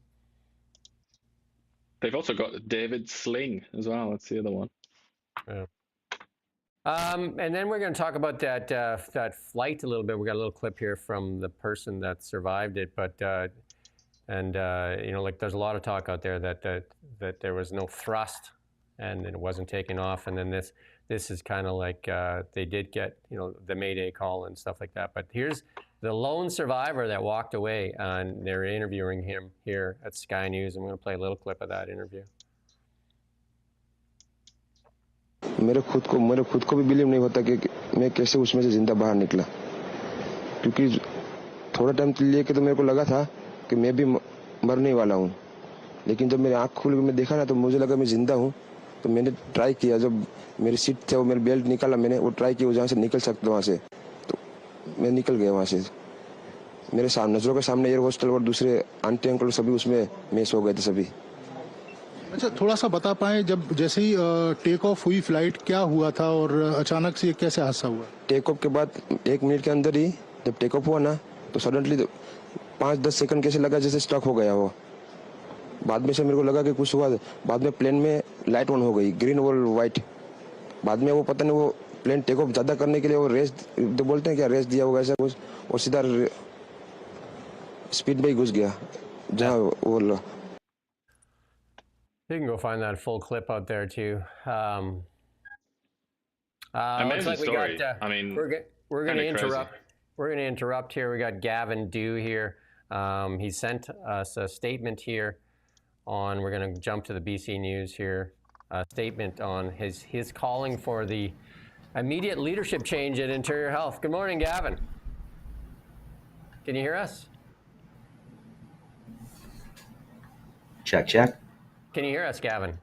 They've also got David Sling as well. That's the other one. Yeah. And then we're going to talk about that flight a little bit. We got a little clip here from the person that survived it, but there's a lot of talk out there that there was no thrust and it wasn't taking off. And then this is kind of like they did get the Mayday call and stuff like that. But here's the lone survivor that walked away, and they're interviewing him here at Sky News. I'm going to play a little clip of that interview. मेरे खुद को भी believe नहीं होता कि मैं कैसे उसमें से जिंदा बाहर निकला, क्योंकि थोड़ा टाइम लेके तो मेरे को लगा था कि मैं भी मरने वाला हूँ, लेकिन जब मेरी आँख खुल के मैं देखा ना तो मुझे लगा मैं जिंदा हूँ. तो मैंने ट्राई किया, जब मेरी सीट थे वो मेरी बेल्ट निकाला, मैंने वो ट्राई किया जहाँ से निकल सकता वहाँ से, तो मैं निकल गया वहाँ से. मेरे नजरों के सामने एयर होस्टल और दूसरे आंटी अंकल सभी उसमें मेस हो गए थे सभी. अच्छा, थोड़ा सा बता पाएं, जब जैसे ही टेक ऑफ हुई फ्लाइट क्या हुआ था और अचानक से कैसे हादसा हुआ? टेक ऑफ के बाद 1 मिनट के अंदर ही जब टेक ऑफ हुआ ना तो सडनली 5-10 सेकंड कैसे लगा जैसे स्टक हो गया वो. बाद में से मेरे को लगा कि कुछ हुआ. बाद में प्लेन में लाइट ऑन हो गई, ग्रीन और वाइट. बाद में वो पता नहीं वो प्लेन टेक ऑफ ज्यादा करने के लिए वो रेस बोलते हैं क्या, रेस दिया होगा ऐसा कुछ, और सीधा स्पीड में ही घुस गया जहाँ वो. You can go find that full clip out there too. Amazing story. We're going to interrupt. We're going to interrupt here. We got Gavin Dew here. He sent us a statement here on. We're going to jump to the BC News here. A statement on his calling for the immediate leadership change at Interior Health. Good morning, Gavin. Can you hear us? Check. Can you hear us, Gavin?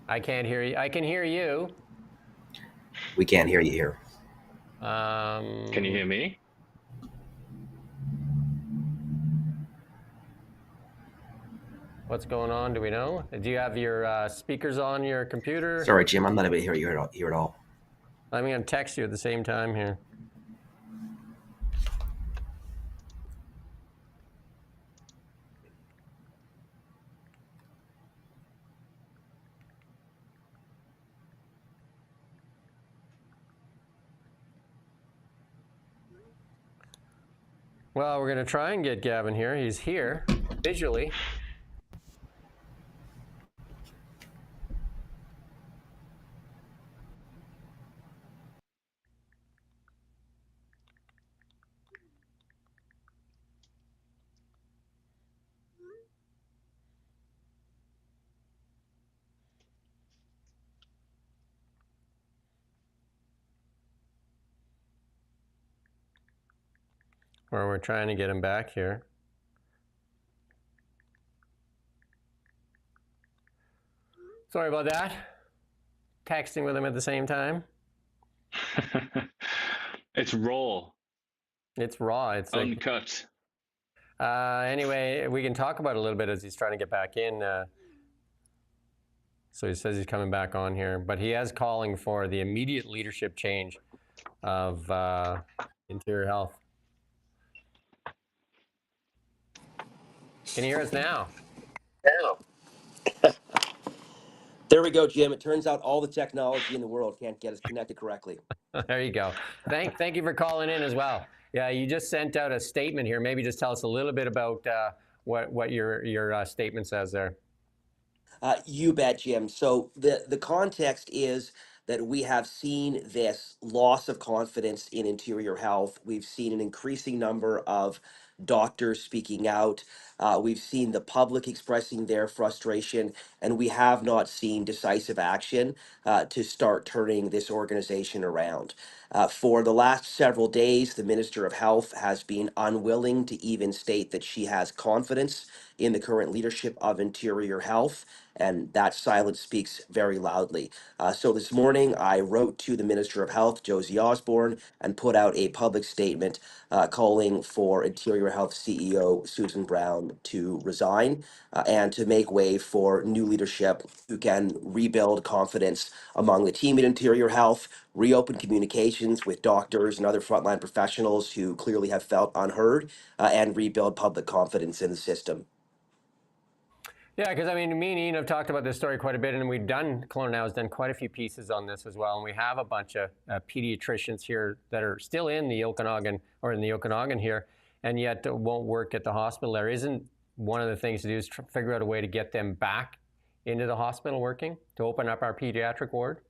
I can't hear you. I can hear you. We can't hear you here. Can you hear me? What's going on? Do we know? Do you have your speakers on your computer? Sorry, Jim, I'm not able to hear you at all. I'm going to text you at the same time here. Well, we're going to try and get Gavin here. He's here visually. Where we're trying to get him back here. Sorry about that. Texting with him at the same time. It's raw. It's raw. It's uncut. Anyway, we can talk about it a little bit as he's trying to get back in. So he says he's coming back on here, but he is calling for the immediate leadership change of Interior Health. Can you hear us now? There we go, Jim. It turns out all the technology in the world can't get us connected correctly. There you go. Thank you for calling in as well. Yeah, you just sent out a statement here. Maybe just tell us a little bit about what your statement says there. You bet, Jim. So the context is that we have seen this loss of confidence in Interior Health. We've seen an increasing number of doctors speaking out. We've seen the public expressing their frustration, and we have not seen decisive action to start turning this organization around. For the last several days, the Minister of Health has been unwilling to even state that she has confidence in the current leadership of Interior Health, and that silence speaks very loudly. So this morning, I wrote to the Minister of Health, Josie Osborne, and put out a public statement calling for Interior Health CEO Susan Brown to resign and to make way for new leadership who can rebuild confidence among the team at Interior Health, reopen communications with doctors and other frontline professionals who clearly have felt unheard, and rebuild public confidence in the system. Yeah, because I mean, me and Ian have talked about this story quite a bit, and we've done, Kelowna Now has done quite a few pieces on this as well, and we have a bunch of pediatricians here that are still in the Okanagan, or in the Okanagan here, and yet won't work at the hospital there. Isn't one of the things to do is figure out a way to get them back into the hospital working, to open up our pediatric ward?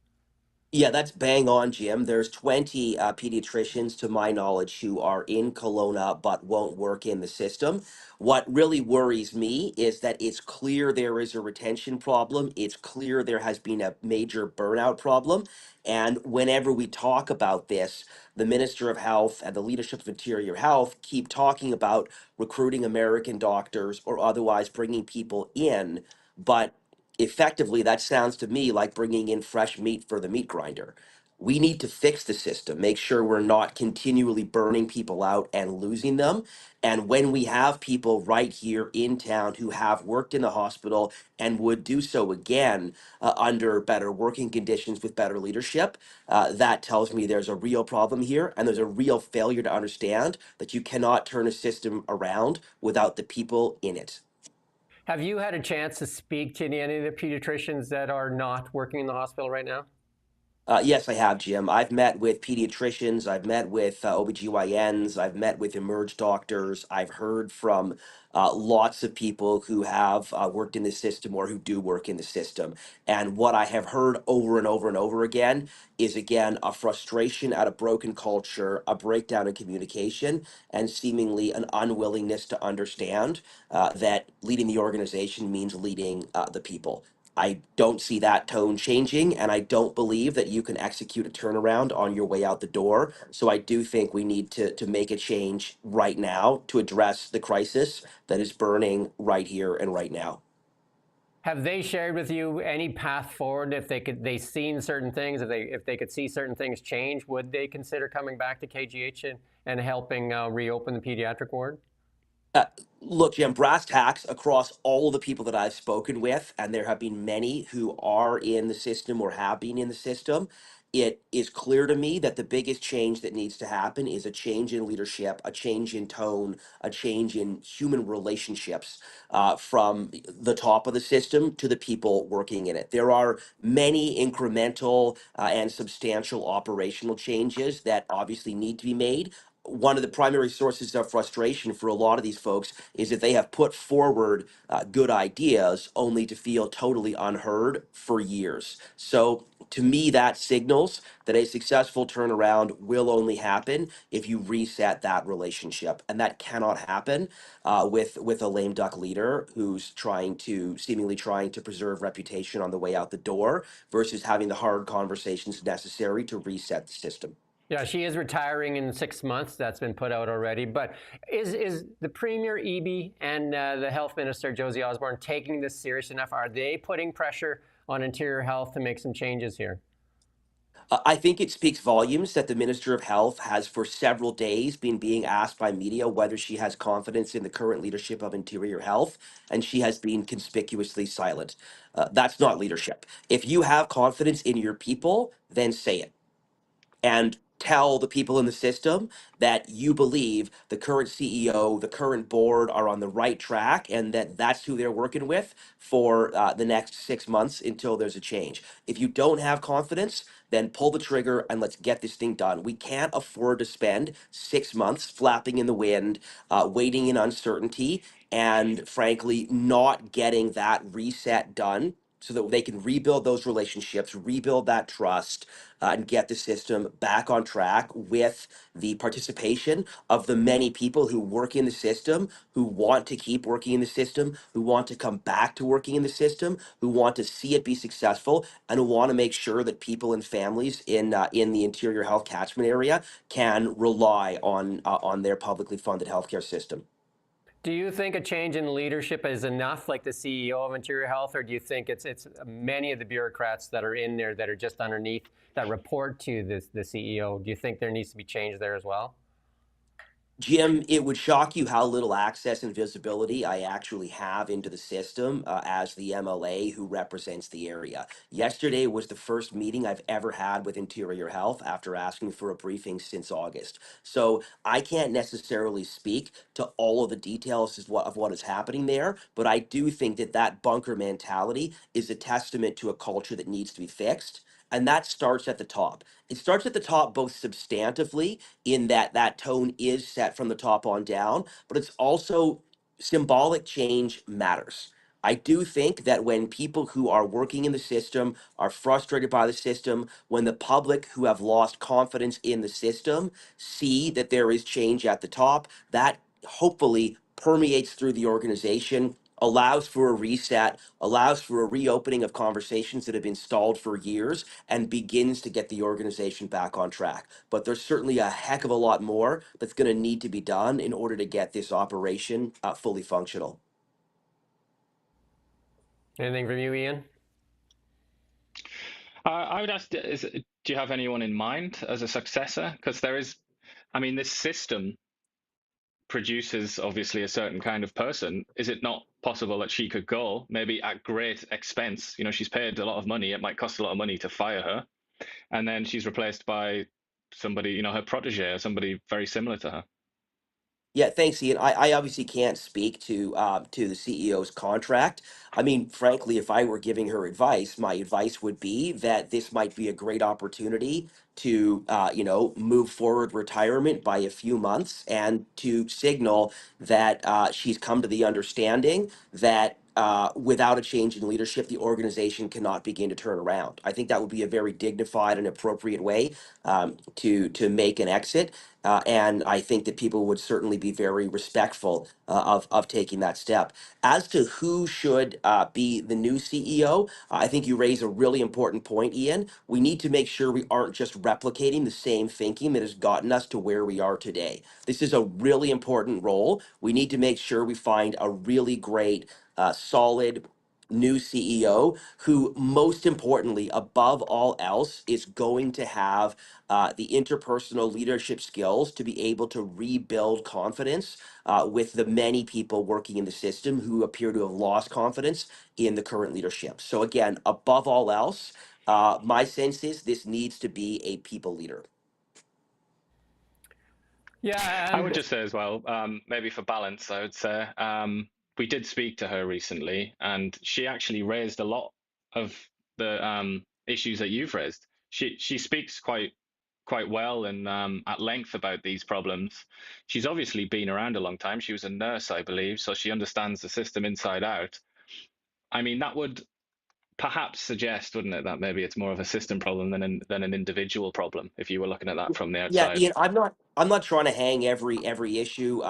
Yeah, that's bang on, Jim. There's 20 pediatricians, to my knowledge, who are in Kelowna but won't work in the system. What really worries me is that it's clear there is a retention problem. It's clear there has been a major burnout problem. And whenever we talk about this, the Minister of Health and the leadership of Interior Health keep talking about recruiting American doctors or otherwise bringing people in. But effectively, that sounds to me like bringing in fresh meat for the meat grinder. We need to fix the system, make sure we're not continually burning people out and losing them. And when we have people right here in town who have worked in the hospital and would do so again under better working conditions with better leadership, that tells me there's a real problem here, and there's a real failure to understand that you cannot turn a system around without the people in it. Have you had a chance to speak to any of the pediatricians that are not working in the hospital right now? Yes, I have, Jim. I've met with pediatricians, I've met with OBGYNs, I've met with emerge doctors, I've heard from lots of people who have worked in the system or who do work in the system. And what I have heard over and over and over again is, again, a frustration at a broken culture, a breakdown in communication, and seemingly an unwillingness to understand that leading the organization means leading the people. I don't see that tone changing, and I don't believe that you can execute a turnaround on your way out the door. So I do think we need to make a change right now to address the crisis that is burning right here and right now. Have they shared with you any path forward? If they seen certain things, if they could see certain things change, would they consider coming back to KGH and helping reopen the pediatric ward? Uh, Look, Jim, brass tacks across all of the people that I've spoken with, and there have been many who are in the system or have been in the system. It is clear to me that the biggest change that needs to happen is a change in leadership, a change in tone, a change in human relationships from the top of the system to the people working in it. There are many incremental and substantial operational changes that obviously need to be made. One of the primary sources of frustration for a lot of these folks is that they have put forward good ideas only to feel totally unheard for years. So, to me, that signals that a successful turnaround will only happen if you reset that relationship, and that cannot happen with a lame duck leader who's seemingly trying to preserve reputation on the way out the door versus having the hard conversations necessary to reset the system. Yeah, she is retiring in 6 months. That's been put out already. But is the Premier Eby and the Health Minister Josie Osborne taking this serious enough? Are they putting pressure on Interior Health to make some changes here? I think it speaks volumes that the Minister of Health has for several days been being asked by media whether she has confidence in the current leadership of Interior Health, and she has been conspicuously silent. That's not leadership. If you have confidence in your people, then say it and tell the people in the system that you believe the current CEO, the current board are on the right track and that that's who they're working with for the next 6 months until there's a change. If you don't have confidence, then pull the trigger and let's get this thing done. We can't afford to spend 6 months flapping in the wind, waiting in uncertainty, and frankly, not getting that reset done so that they can rebuild those relationships, rebuild that trust, and get the system back on track with the participation of the many people who work in the system, who want to keep working in the system, who want to come back to working in the system, who want to see it be successful, and who want to make sure that people and families in the Interior Health catchment area can rely on their publicly funded healthcare system. Do you think a change in leadership is enough, like the CEO of Interior Health, or do you think it's many of the bureaucrats that are in there that are just underneath that report to the CEO? Do you think there needs to be change there as well? Jim, it would shock you how little access and visibility I actually have into the system as the MLA who represents the area. Yesterday was the first meeting I've ever had with Interior Health after asking for a briefing since August. So I can't necessarily speak to all of the details of what is happening there, but I do think that that bunker mentality is a testament to a culture that needs to be fixed. And that starts at the top. It starts at the top both substantively in that that tone is set from the top on down, but it's also symbolic change matters. I do think that when people who are working in the system are frustrated by the system, when the public who have lost confidence in the system see that there is change at the top, that hopefully permeates through the organization, allows for a reset, allows for a reopening of conversations that have been stalled for years, and begins to get the organization back on track. But there's certainly a heck of a lot more that's going to need to be done in order to get this operation fully functional. Anything from you, Ian? I would ask, do you have anyone in mind as a successor? Because there is, I mean, this system produces obviously a certain kind of person. Is it not possible that she could go, maybe at great expense? You know, she's paid a lot of money. It might cost a lot of money to fire her. And then she's replaced by somebody, you know, her protege or somebody very similar to her. Yeah, thanks, Ian. I obviously can't speak to the CEO's contract. I mean, frankly, if I were giving her advice, my advice would be that this might be a great opportunity to, move forward retirement by a few months and to signal that she's come to the understanding that without a change in leadership, the organization cannot begin to turn around. I think that would be a very dignified and appropriate way to make an exit. And I think that people would certainly be very respectful of taking that step. As to who should be the new CEO, I think you raise a really important point, Ian. We need to make sure we aren't just replicating the same thinking that has gotten us to where we are today. This is a really important role. We need to make sure we find a really great, solid, new CEO who, most importantly, above all else, is going to have the interpersonal leadership skills to be able to rebuild confidence with the many people working in the system who appear to have lost confidence in the current leadership. So, again, above all else, my sense is this needs to be a people leader. Yeah, I would just say as well, maybe for balance, I would say we did speak to her recently, and she actually raised a lot of the issues that you've raised. She speaks quite well and at length about these problems. She's obviously been around a long time. She was a nurse, I believe, so she understands the system inside out. I mean, that would perhaps suggest, wouldn't it, that maybe it's more of a system problem than an individual problem if you were looking at that from the Yeah, outside. Ian, I'm not trying to hang every issue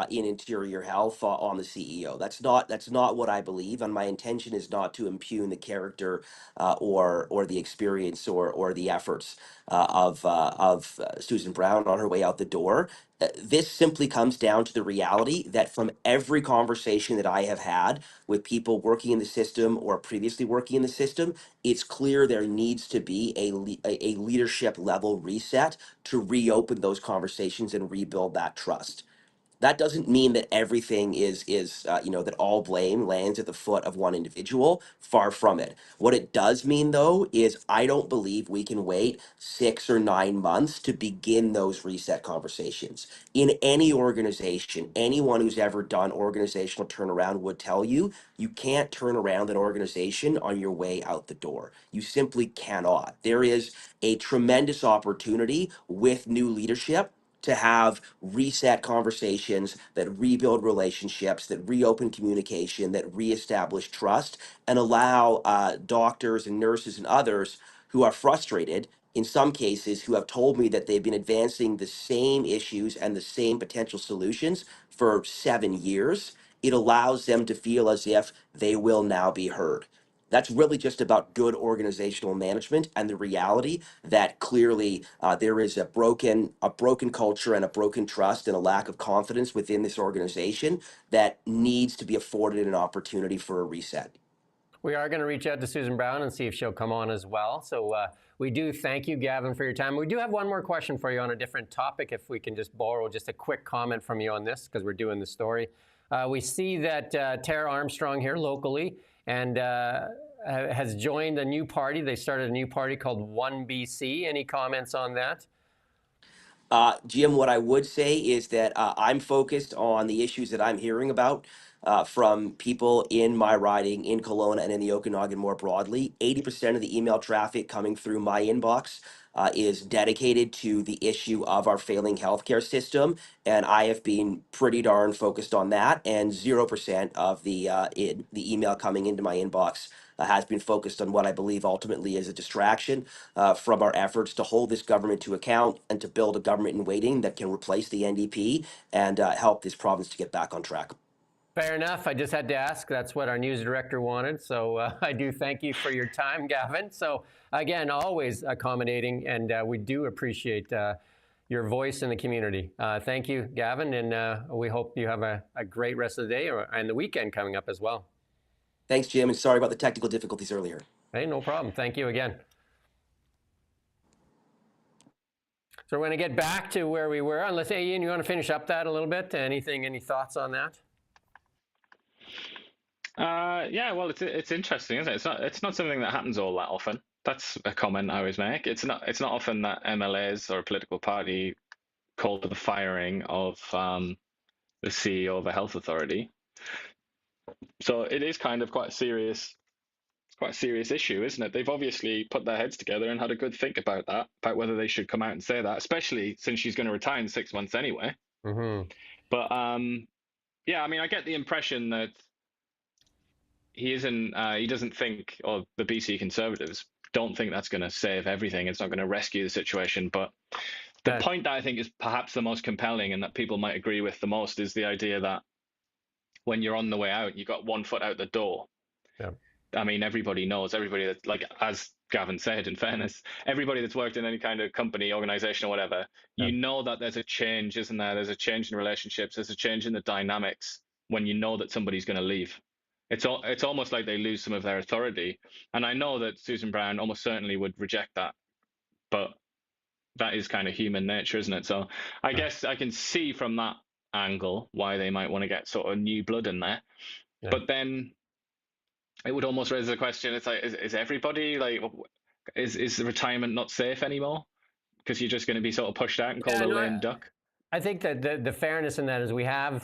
in interior health on the CEO. That's not what I believe, and my intention is not to impugn the character or the experience or the efforts of Susan Brown on her way out the door. This simply comes down to the reality that from every conversation that I have had with people working in the system or previously working in the system, it's clear there needs to be a leadership level reset to reopen those conversations and rebuild that trust. That doesn't mean that everything is that all blame lands at the foot of one individual. Far from it. What it does mean, though, is I don't believe we can wait 6 or 9 months to begin those reset conversations. In any organization, anyone who's ever done organizational turnaround would tell you you can't turn around an organization on your way out the door. You simply cannot. There is a tremendous opportunity with new leadership to have reset conversations that rebuild relationships, that reopen communication, that reestablish trust, and allow doctors and nurses and others who are frustrated, in some cases, who have told me that they've been advancing the same issues and the same potential solutions for 7 years. It allows them to feel as if they will now be heard. That's really just about good organizational management and the reality that clearly there is a broken culture and a broken trust and a lack of confidence within this organization that needs to be afforded an opportunity for a reset. We are going to reach out to Susan Brown and see if she'll come on as well. So we do thank you, Gavin, for your time. We do have one more question for you on a different topic, if we can just borrow just a quick comment from you on this, because we're doing the story. We see that Tara Armstrong here locally and has joined a new party. They started a new party called 1BC. Any comments on that? Jim, what I would say is that I'm focused on the issues that I'm hearing about from people in my riding, in Kelowna, and in the Okanagan more broadly. 80% of the email traffic coming through my inbox is dedicated to the issue of our failing healthcare system, and I have been pretty darn focused on that. And 0% of the email coming into my inbox has been focused on what I believe ultimately is a distraction from our efforts to hold this government to account and to build a government in waiting that can replace the NDP and help this province to get back on track. Fair enough. I just had to ask. That's what our news director wanted. So I do thank you for your time, Gavin. So again, always accommodating, and we do appreciate your voice in the community. Thank you, Gavin, and we hope you have a great rest of the day and the weekend coming up as well. Thanks, Jim, and sorry about the technical difficulties earlier. Hey, no problem. Thank you again. So we're going to get back to where we were. Unless, Ian, you want to finish up that a little bit? Any thoughts on that? Yeah, well, it's interesting, isn't it? It's not something that happens all that often. That's a comment I always make. It's not often that MLAs or a political party call for the firing of the CEO of a health authority. So it is kind of quite a serious issue, isn't it? They've obviously put their heads together and had a good think about that, about whether they should come out and say that, especially since she's going to retire in 6 months anyway. Mm-hmm. But yeah, I mean, I get the impression that he doesn't think, or the BC Conservatives don't think that's going to save everything. It's not going to rescue the situation. But the point that I think is perhaps the most compelling and that people might agree with the most is the idea that when you're on the way out, you've got 1 foot out the door. Yeah. I mean, everybody knows, everybody that, like, as Gavin said, in fairness, everybody that's worked in any kind of company, organization or whatever, you know that there's a change, isn't there? There's a change in relationships. There's a change in the dynamics when you know that somebody's going to leave. it's almost like they lose some of their authority. And I know that Susan Brown almost certainly would reject that, but that is kind of human nature, isn't it? So I guess I can see from that angle why they might want to get sort of new blood in there. Yeah. But then it would almost raise the question: it's like, is everybody like, is the retirement not safe anymore? Because you're just going to be sort of pushed out and called a lame duck. I think that the fairness in that is we had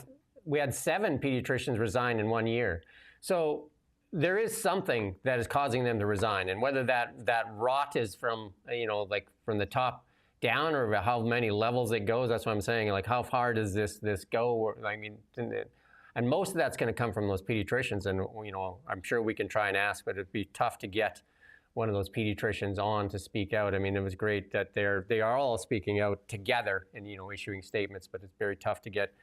7 pediatricians resign in 1 year. So there is something that is causing them to resign. And whether that rot is from, like from the top down or how many levels it goes, that's what I'm saying. Like, how far does this go? I mean, and most of that's going to come from those pediatricians. And, I'm sure we can try and ask, but it'd be tough to get one of those pediatricians on to speak out. I mean, it was great that they are all speaking out together and, issuing statements, but it's very tough to get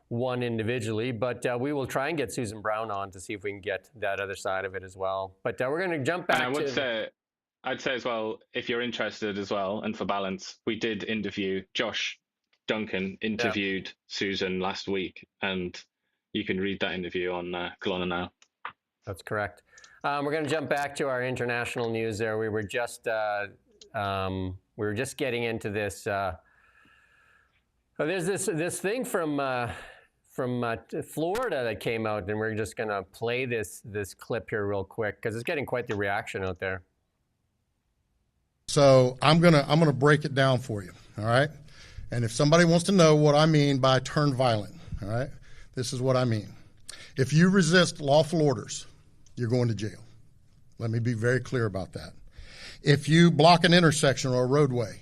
one individually. But we will try and get Susan Brown on to see if we can get that other side of it as well. But we're going to jump back and I'd say as well, if you're interested as well, and for balance, we did interview Josh Duncan interviewed Susan last week, and you can read that interview on Kelowna Now. That's correct. We're going to jump back to our international news there. We were just getting into this. There's this thing from Florida that came out, and we're just going to play this clip here real quick because it's getting quite the reaction out there. So I'm gonna break it down for you, all right? And if somebody wants to know what I mean by turn violent, all right, this is what I mean. If you resist lawful orders, you're going to jail. Let me be very clear about that. If you block an intersection or a roadway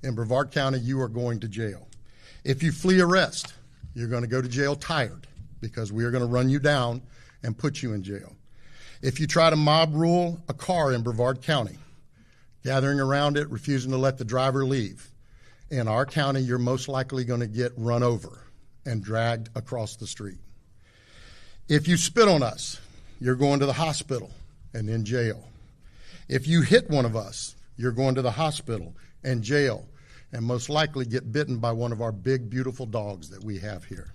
in Brevard County, you are going to jail. If you flee arrest, you're going to go to jail tired because we are going to run you down and put you in jail. If you try to mob rule a car in Brevard County, gathering around it, refusing to let the driver leave, in our county, you're most likely going to get run over and dragged across the street. If you spit on us, you're going to the hospital and in jail. If you hit one of us, you're going to the hospital and jail, and most likely get bitten by one of our big, beautiful dogs that we have here.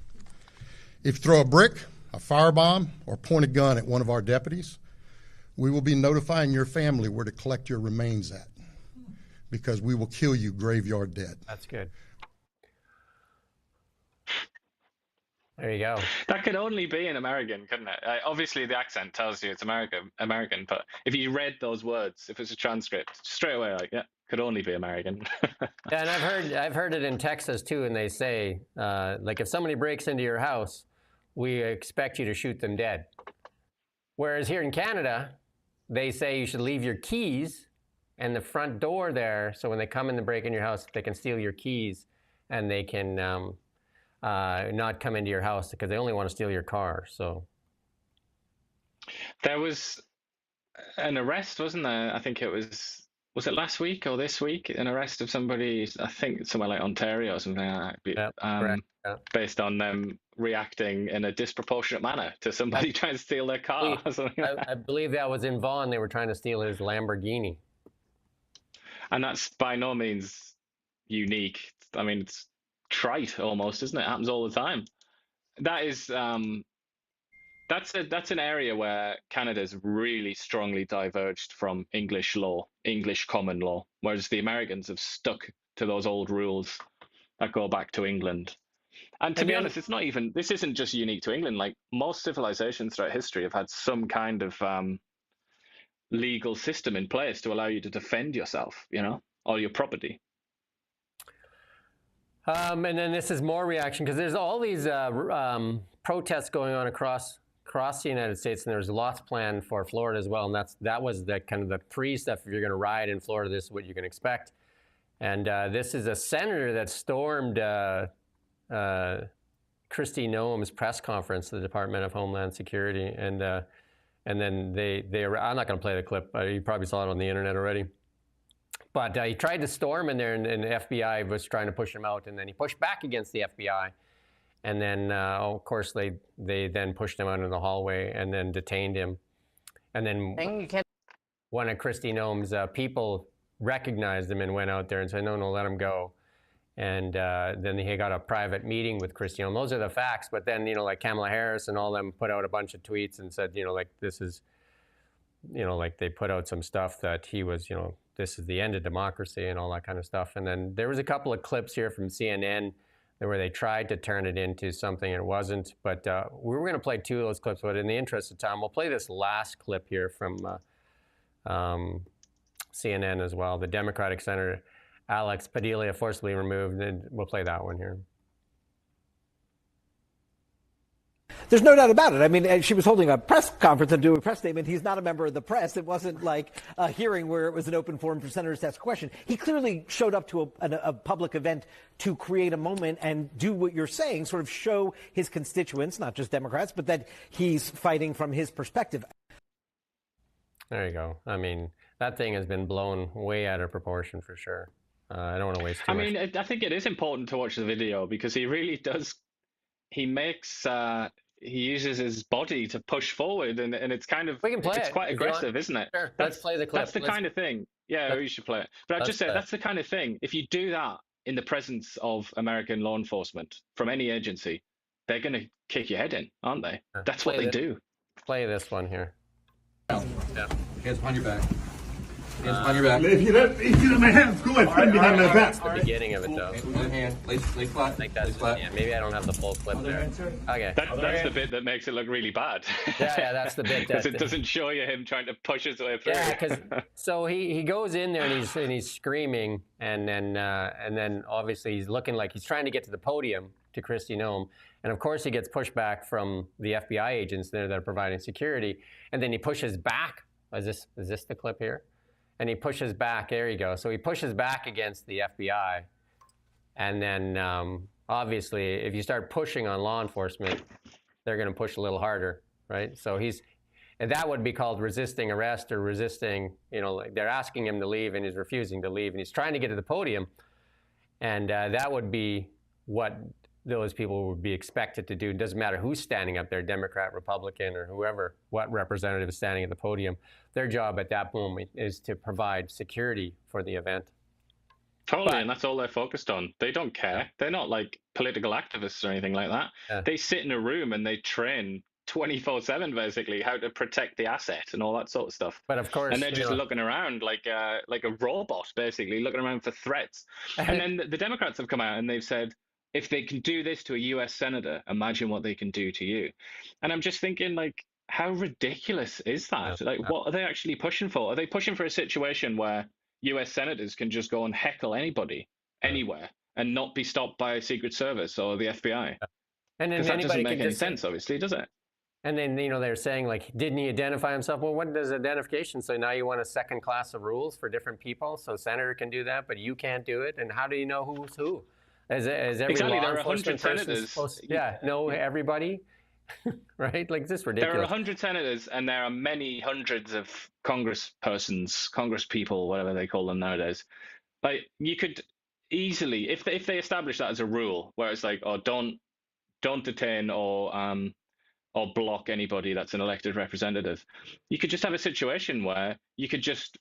If you throw a brick, a firebomb, or point a gun at one of our deputies, we will be notifying your family where to collect your remains at, because we will kill you graveyard dead. That's good. There you go. That could only be an American, couldn't it? Obviously, the accent tells you it's American, but if you read those words, if it's a transcript, straight away, like, yeah, could only be American. Yeah, and I've heard it in Texas too, and they say, like, if somebody breaks into your house, we expect you to shoot them dead. Whereas here in Canada, they say you should leave your keys and the front door there, so when they come in to break in your house, they can steal your keys and they can not come into your house because they only want to steal your car. So there was an arrest, wasn't there? I think it was it last week or this week? An arrest of somebody, I think somewhere like Ontario or something like that, based on them reacting in a disproportionate manner to somebody trying to steal their car. I believe that was in Vaughan. They were trying to steal his Lamborghini. And that's by no means unique. I mean, it's trite almost, isn't it? It happens all the time. That is, that's an area where Canada's really strongly diverged from English law, English common law, whereas the Americans have stuck to those old rules that go back to England. And to be honest, this isn't just unique to England. Like, most civilizations throughout history have had some kind of legal system in place to allow you to defend yourself, or your property. And then this is more reaction, because there's all these protests going on across the United States, and there's lots planned for Florida as well. And that was the kind of the pre-stuff. If you're going to riot in Florida, this is what you can expect. And this is a senator that stormed Kristi Noem's press conference, the Department of Homeland Security, and then they I'm not going to play the clip. You probably saw it on the internet already. But he tried to storm in there, and the FBI was trying to push him out, and then he pushed back against the FBI, and then of course they then pushed him out in the hallway and then detained him, and then one of Kristi Noem's people recognized him and went out there and said, no, let him go. And then he got a private meeting with Kristi Noem. Those are the facts. But then, like Kamala Harris and all them put out a bunch of tweets and said, like this is, like they put out some stuff that he was, this is the end of democracy and all that kind of stuff. And then there was a couple of clips here from CNN where they tried to turn it into something it wasn't. But we were going to play 2 of those clips, but in the interest of time, we'll play this last clip here from CNN as well. The Democratic Senator Alex Padilla forcibly removed, and we'll play that one here. There's no doubt about it. I mean, she was holding a press conference and doing a press statement. He's not a member of the press. It wasn't like a hearing where it was an open forum for senators to ask a question. He clearly showed up to a public event to create a moment and do what you're saying, sort of show his constituents, not just Democrats, but that he's fighting from his perspective. There you go. I mean, that thing has been blown way out of proportion for sure. I don't want to waste too much. I mean, I think it is important to watch the video because he really does. He makes. He uses his body to push forward, and it's kind of. We can play it's quite aggressive, isn't it? Sure. Let's play the clip. That's the kind of thing. Yeah, you should play it. But I just said that's the kind of thing. If you do that in the presence of American law enforcement from any agency, they're going to kick your head in, aren't they? That's what they do. Play this one here. Yeah. Hands behind your back. Hands behind your back. If you let my hands go ahead, put them behind my back. That's the beginning of it, though. One hand, lay flat. Like that's flat. Yeah, maybe I don't have the full clip there. Okay. That's the bit that makes it look really bad. Yeah, that's the bit because it doesn't show you him trying to push his way through. Yeah, because so he goes in there and he's screaming, and then obviously he's looking like he's trying to get to the podium to Kristi Noem, and of course he gets pushed back from the FBI agents there that are providing security, and then he pushes back. Is this the clip here? And he pushes back. There you go. So he pushes back against the FBI. And then obviously, if you start pushing on law enforcement, they're going to push a little harder, right? So and that would be called resisting arrest or resisting, like they're asking him to leave and he's refusing to leave. And he's trying to get to the podium. And that would be what those people would be expected to do. It doesn't matter who's standing up there, Democrat, Republican, or whoever, what representative is standing at the podium. Their job at that moment is to provide security for the event. Totally, and that's all they're focused on. They don't care. They're not like political activists or anything like that. Yeah. They sit in a room and they train 24/7 basically how to protect the asset and all that sort of stuff. But of course, and they're just looking around like a robot, basically looking around for threats. And then the Democrats have come out and they've said, if they can do this to a U.S. senator, imagine what they can do to you. And I'm just thinking, like, how ridiculous is that? Like, what are they actually pushing for? Are they pushing for a situation where U.S. senators can just go and heckle anybody, anywhere, and not be stopped by Secret Service or the FBI? And then that doesn't anybody make can any sense, obviously, does it? And then, they're saying, like, didn't he identify himself? Well, what does identification say? Now you want a second class of rules for different people? So senator can do that, but you can't do it? And how do you know who's who? Is every exactly, law there are enforcement 100 person senators. supposed to know everybody? Right? Like, this is ridiculous. There are 100 senators, and there are many hundreds of congresspersons, congresspeople, whatever they call them nowadays. Like, you could easily, if they establish that as a rule, where it's like, oh, don't detain or block anybody that's an elected representative, you could just have a situation where you could just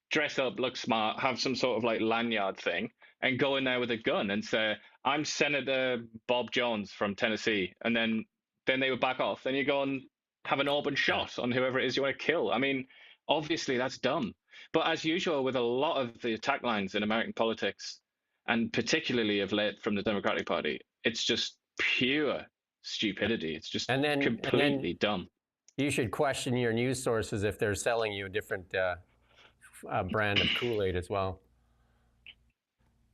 dress up, look smart, have some sort of like lanyard thing, and go in there with a gun and say, I'm Senator Bob Jones from Tennessee. And then they would back off. Then you go and have an open shot on whoever it is you want to kill. I mean, obviously that's dumb. But as usual with a lot of the attack lines in American politics, and particularly of late from the Democratic Party, it's just pure stupidity. It's just completely dumb. You should question your news sources if they're selling you a different brand of Kool-Aid as well.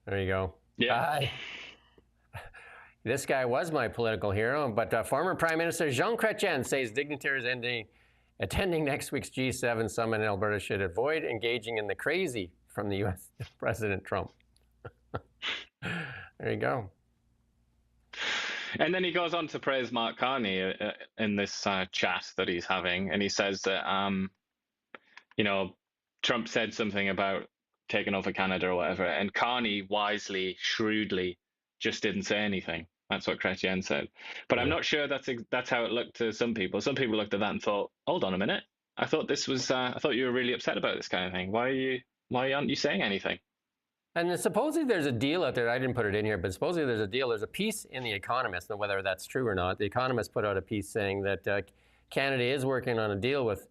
There you go. Yeah. This guy was my political hero, but former Prime Minister Jean Chrétien says dignitaries attending next week's G7 summit in Alberta should avoid engaging in the crazy from the U.S. President Trump. There you go. And then he goes on to praise Mark Carney in this chat that he's having, and he says that Trump said something about taking over Canada or whatever, and Carney wisely, shrewdly, just didn't say anything. That's what Chrétien said. But I'm not sure that's how it looked to some people. Some people looked at that and thought, "Hold on a minute, I thought this was I thought you were really upset about this kind of thing. Why aren't you saying anything?" And supposedly there's a deal out there. I didn't put it in here, but supposedly there's a deal. There's a piece in The Economist, and whether that's true or not. The Economist put out a piece saying that Canada is working on a deal with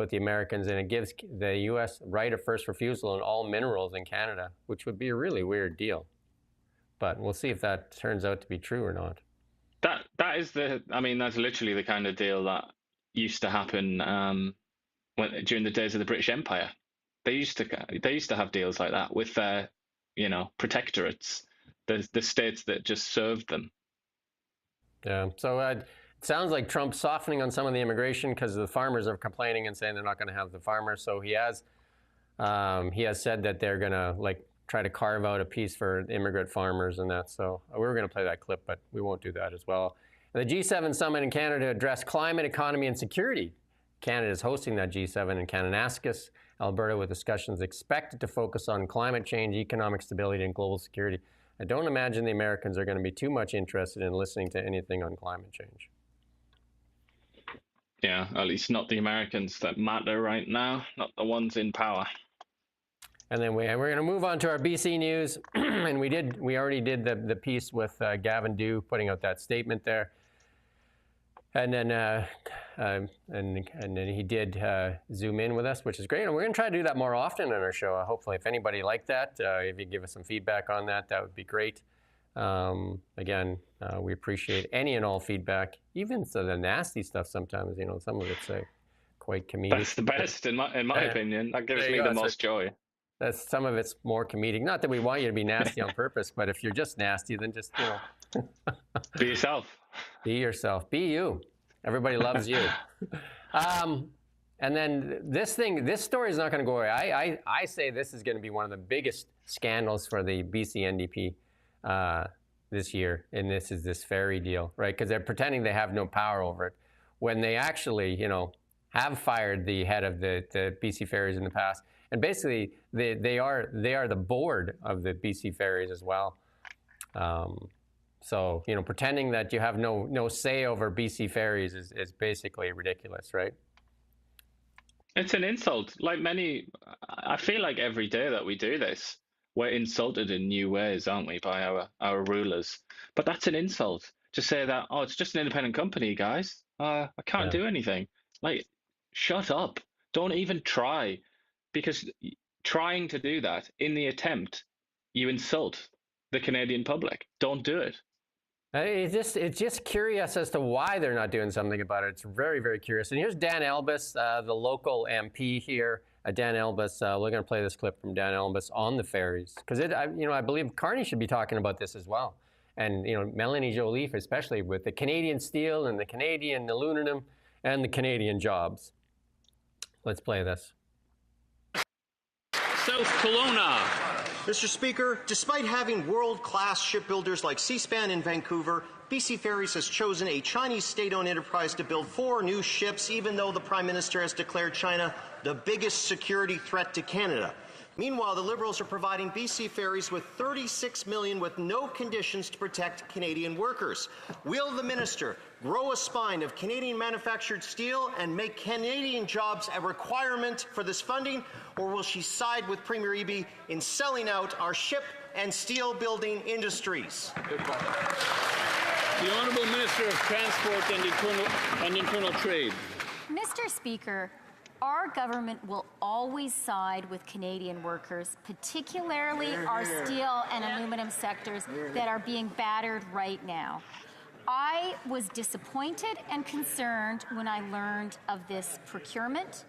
the Americans, and it gives the U.S. right of first refusal on all minerals in Canada, which would be a really weird deal. But we'll see if that turns out to be true or not. That is that's literally the kind of deal that used to happen during the days of the British Empire. They used to have deals like that with their protectorates, the states that just served them. Yeah. So it sounds like Trump's softening on some of the immigration because the farmers are complaining and saying they're not going to have the farmers. So he has said that they're going to try to carve out a piece for immigrant farmers and that. So we were going to play that clip, but we won't do that as well. And the G7 summit in Canada addressed climate, economy, and security. Canada is hosting that G7 in Kananaskis, Alberta, with discussions expected to focus on climate change, economic stability, and global security. I don't imagine the Americans are going to be too much interested in listening to anything on climate change. Yeah, at least not the Americans that matter right now, not the ones in power. And then we're going to move on to our BC news, and we already did the piece with Gavin Dew putting out that statement there, and then he did zoom in with us, which is great. And we're going to try to do that more often on our show. Hopefully, if anybody liked that, if you give us some feedback on that, that would be great. Again, we appreciate any and all feedback, even the nasty stuff. Sometimes, some of it's quite comedic. That's the best, in my opinion. That gives me the most joy. Some of it's more comedic. Not that we want you to be nasty on purpose, but if you're just nasty, then just be yourself. Be yourself. Be you. Everybody loves you. And then this story is not going to go away. I say this is going to be one of the biggest scandals for the BC NDP this year, and this is this ferry deal, right? Because they're pretending they have no power over it, when they actually, have fired the head of the BC Ferries in the past. And basically, they are the board of the BC Ferries as well. So pretending that you have no say over BC Ferries is basically ridiculous, right? It's an insult. I feel like every day that we do this, we're insulted in new ways, aren't we, by our rulers? But that's an insult to say that, oh, it's just an independent company, guys. I can't do anything. Shut up. Don't even try. Because trying to do that in the attempt, you insult the Canadian public. Don't do it. It's just curious as to why they're not doing something about it. It's very, very curious. And here's Dan Elbis, the local MP here. Dan Elbis, we're going to play this clip from Dan Elbis on the ferries. Because I believe Carney should be talking about this as well. And Melanie Jolie, especially with the Canadian steel and the Canadian aluminum and the Canadian jobs. Let's play this. South Kelowna. Mr. Speaker, despite having world-class shipbuilders like Seaspan in Vancouver, BC Ferries has chosen a Chinese state-owned enterprise to build 4 new ships, even though the Prime Minister has declared China the biggest security threat to Canada. Meanwhile, the Liberals are providing BC Ferries with $36 million with no conditions to protect Canadian workers. Will the minister grow a spine of Canadian-manufactured steel and make Canadian jobs a requirement for this funding, or will she side with Premier Eby in selling out our ship and steel-building industries? The Honourable Minister of Transport and Internal Trade. Mr. Speaker, our government will always side with Canadian workers, particularly our steel and aluminum sectors that are being battered right now. I was disappointed and concerned when I learned of this procurement,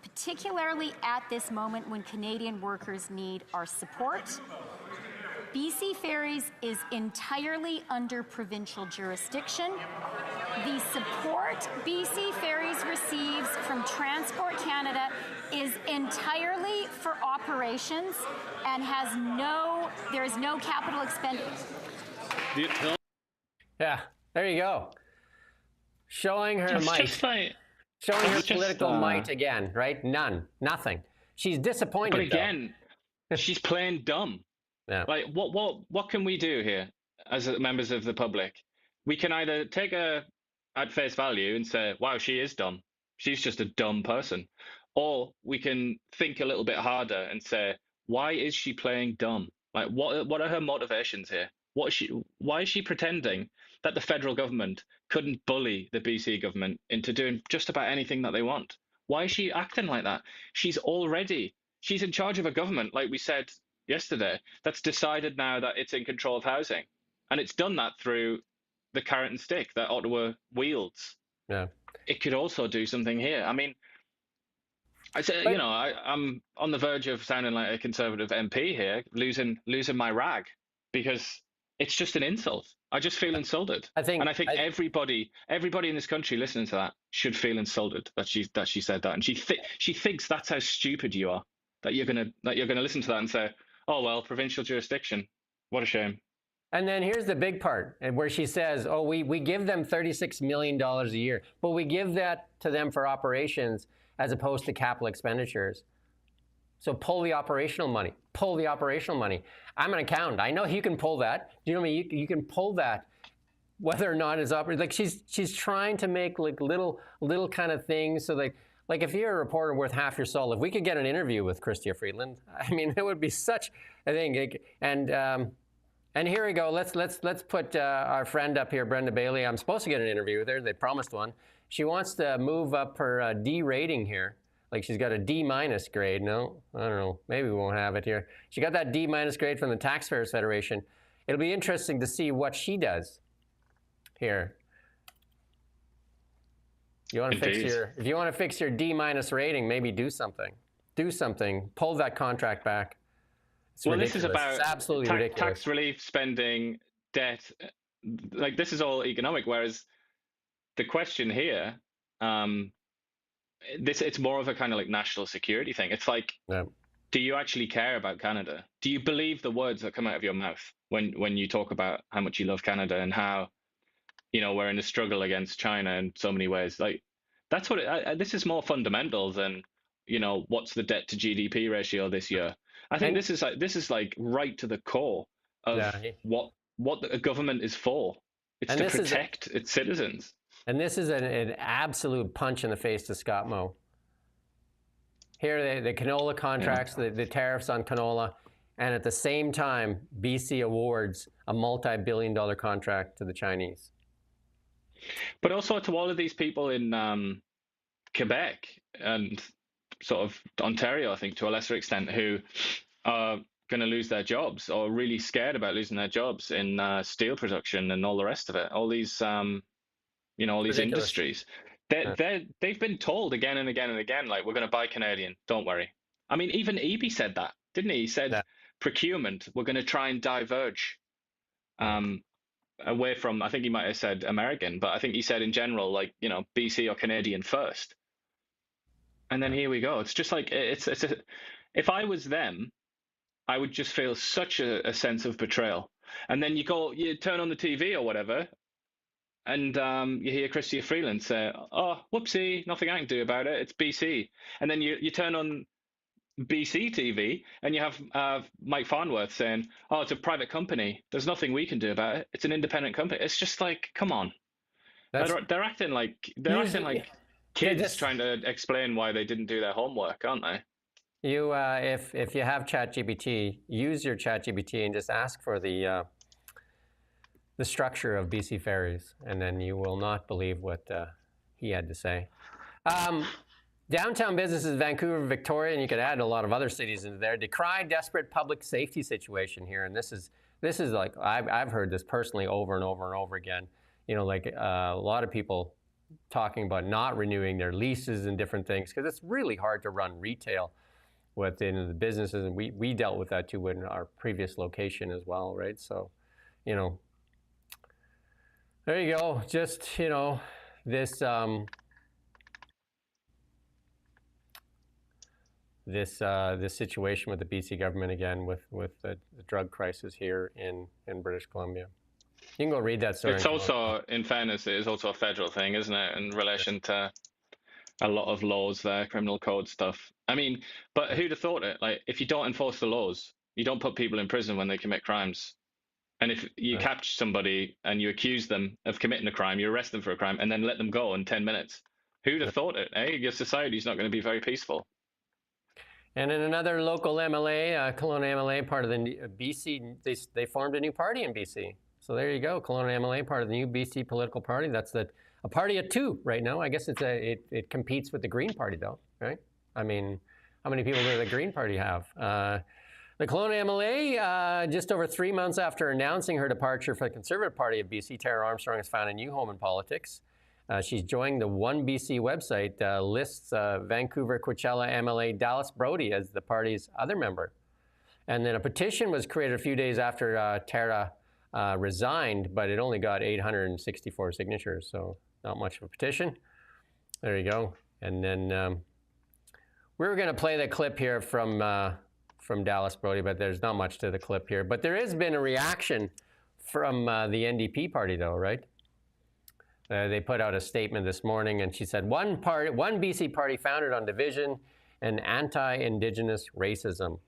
particularly at this moment when Canadian workers need our support. BC Ferries is entirely under provincial jurisdiction. The support BC Ferries receives from Transport Canada is entirely for operations and there is no capital expenditure. Yeah, there you go. Showing her might. Showing her political might again, right? Nothing. She's disappointed. But again, she's playing dumb. Yeah. What can we do here as members of the public? We can either take her at face value and say, wow, she is dumb. She's just a dumb person. Or we can think a little bit harder and say, Why is she playing dumb? Like, what are her motivations here? Why is she pretending that the federal government couldn't bully the BC government into doing just about anything that they want? Why is she acting like that? She's in charge of a government, like we said yesterday, that's decided now that it's in control of housing. And it's done that through the carrot and stick that Ottawa wields. Yeah. It could also do something here. I mean, I'm on the verge of sounding like a Conservative MP here, losing my rag, because it's just an insult. I just feel insulted. I think everybody in this country listening to that should feel insulted that she said that, and she thinks that's how stupid you are, that you're gonna listen to that and say, oh well, provincial jurisdiction, what a shame. And then here's the big part, and where she says, oh, we give them $36 million a year, but we give that to them for operations as opposed to capital expenditures. So pull the operational money. Pull the operational money. I'm an accountant. I know you can pull that. You know what I mean? You can pull that, whether or not it's operating. Like she's trying to make like little kind of things. So like if you're a reporter worth half your soul, if we could get an interview with Chrystia Freeland, I mean, it would be such a thing. And here we go. Let's put our friend up here, Brenda Bailey. I'm supposed to get an interview with her. They promised one. She wants to move up her D rating here. Like she's got a D- grade. No, I don't know. Maybe we won't have it here. She got that D- grade from the Taxpayers Federation. It'll be interesting to see what she does here. If you want to fix your D- rating, maybe do something. Do something. Pull that contract back. It's ridiculous. This is about absolutely ridiculous. Tax relief, spending, debt. Like this is all economic. Whereas the question here, it's more of a kind of like national security thing. It's like, do you actually care about Canada? Do you believe the words that come out of your mouth when you talk about how much you love Canada and how, we're in a struggle against China in so many ways? Like, that's what this is more fundamental than, what's the debt to GDP ratio this year? I think this is like right to the core of what a government is for. It's to protect its citizens. And this is an absolute punch in the face to Scott Moe. Here, the canola contracts, the tariffs on canola, and at the same time, BC awards a multi-billion-dollar contract to the Chinese. But also to all of these people in Quebec and sort of Ontario, I think, to a lesser extent, who are going to lose their jobs or really scared about losing their jobs in steel production and all the rest of it. All these, all these industries. They've been told again and again and again, like, we're going to buy Canadian, don't worry. I mean, even Eby said that, didn't he? He said procurement, we're going to try and diverge away from, I think he might have said American, but I think he said in general, like, BC or Canadian first. And then here we go. It's just like, if I was them, I would just feel such a sense of betrayal. And then you turn on the TV or whatever, and you hear Chrystia Freeland say, oh, whoopsie, nothing I can do about it, it's BC. And then you turn on BC TV and you have Mike Farnworth saying, oh, it's a private company, there's nothing we can do about it, it's an independent company. It's just like, come on. They're acting like kids trying to explain why they didn't do their homework, aren't they? You, if you have ChatGPT, use your ChatGPT and just ask for the structure of BC Ferries, and then you will not believe what he had to say. Downtown businesses, Vancouver, Victoria, and you could add a lot of other cities into there, decry desperate public safety situation here. And this is like, I've heard this personally over and over and over again. Like a lot of people talking about not renewing their leases and different things, because it's really hard to run retail within the businesses. And we dealt with that too in our previous location as well, right? So, there you go. Just, this this situation with the BC government again, with the drug crisis here in British Columbia. You can go read that story. It's also, in fairness, it is also a federal thing, isn't it, in relation to a lot of laws there, criminal code stuff. I mean, but who'd have thought it? Like, if you don't enforce the laws, you don't put people in prison when they commit crimes. And if you catch somebody and you accuse them of committing a crime, you arrest them for a crime, and then let them go in 10 minutes. Who'd have thought it, eh? Your society's not going to be very peaceful. And in another local MLA, Kelowna MLA, part of the BC, they formed a new party in BC. So there you go, Kelowna MLA, part of the new BC political party. That's a party of two right now. I guess it competes with the Green Party though, right? I mean, how many people does the Green Party have? The Kelowna MLA, just over 3 months after announcing her departure for the Conservative Party of BC, Tara Armstrong has found a new home in politics. She's joined the One BC website, lists Vancouver Coachella MLA Dallas Brody as the party's other member. And then a petition was created a few days after Tara resigned, but it only got 864 signatures, so not much of a petition. There you go. And then we were going to play the clip here from Dallas Brody, but there's not much to the clip here. But there has been a reaction from the NDP party, though, right? They put out a statement this morning, and she said, one BC party founded on division and anti-Indigenous racism.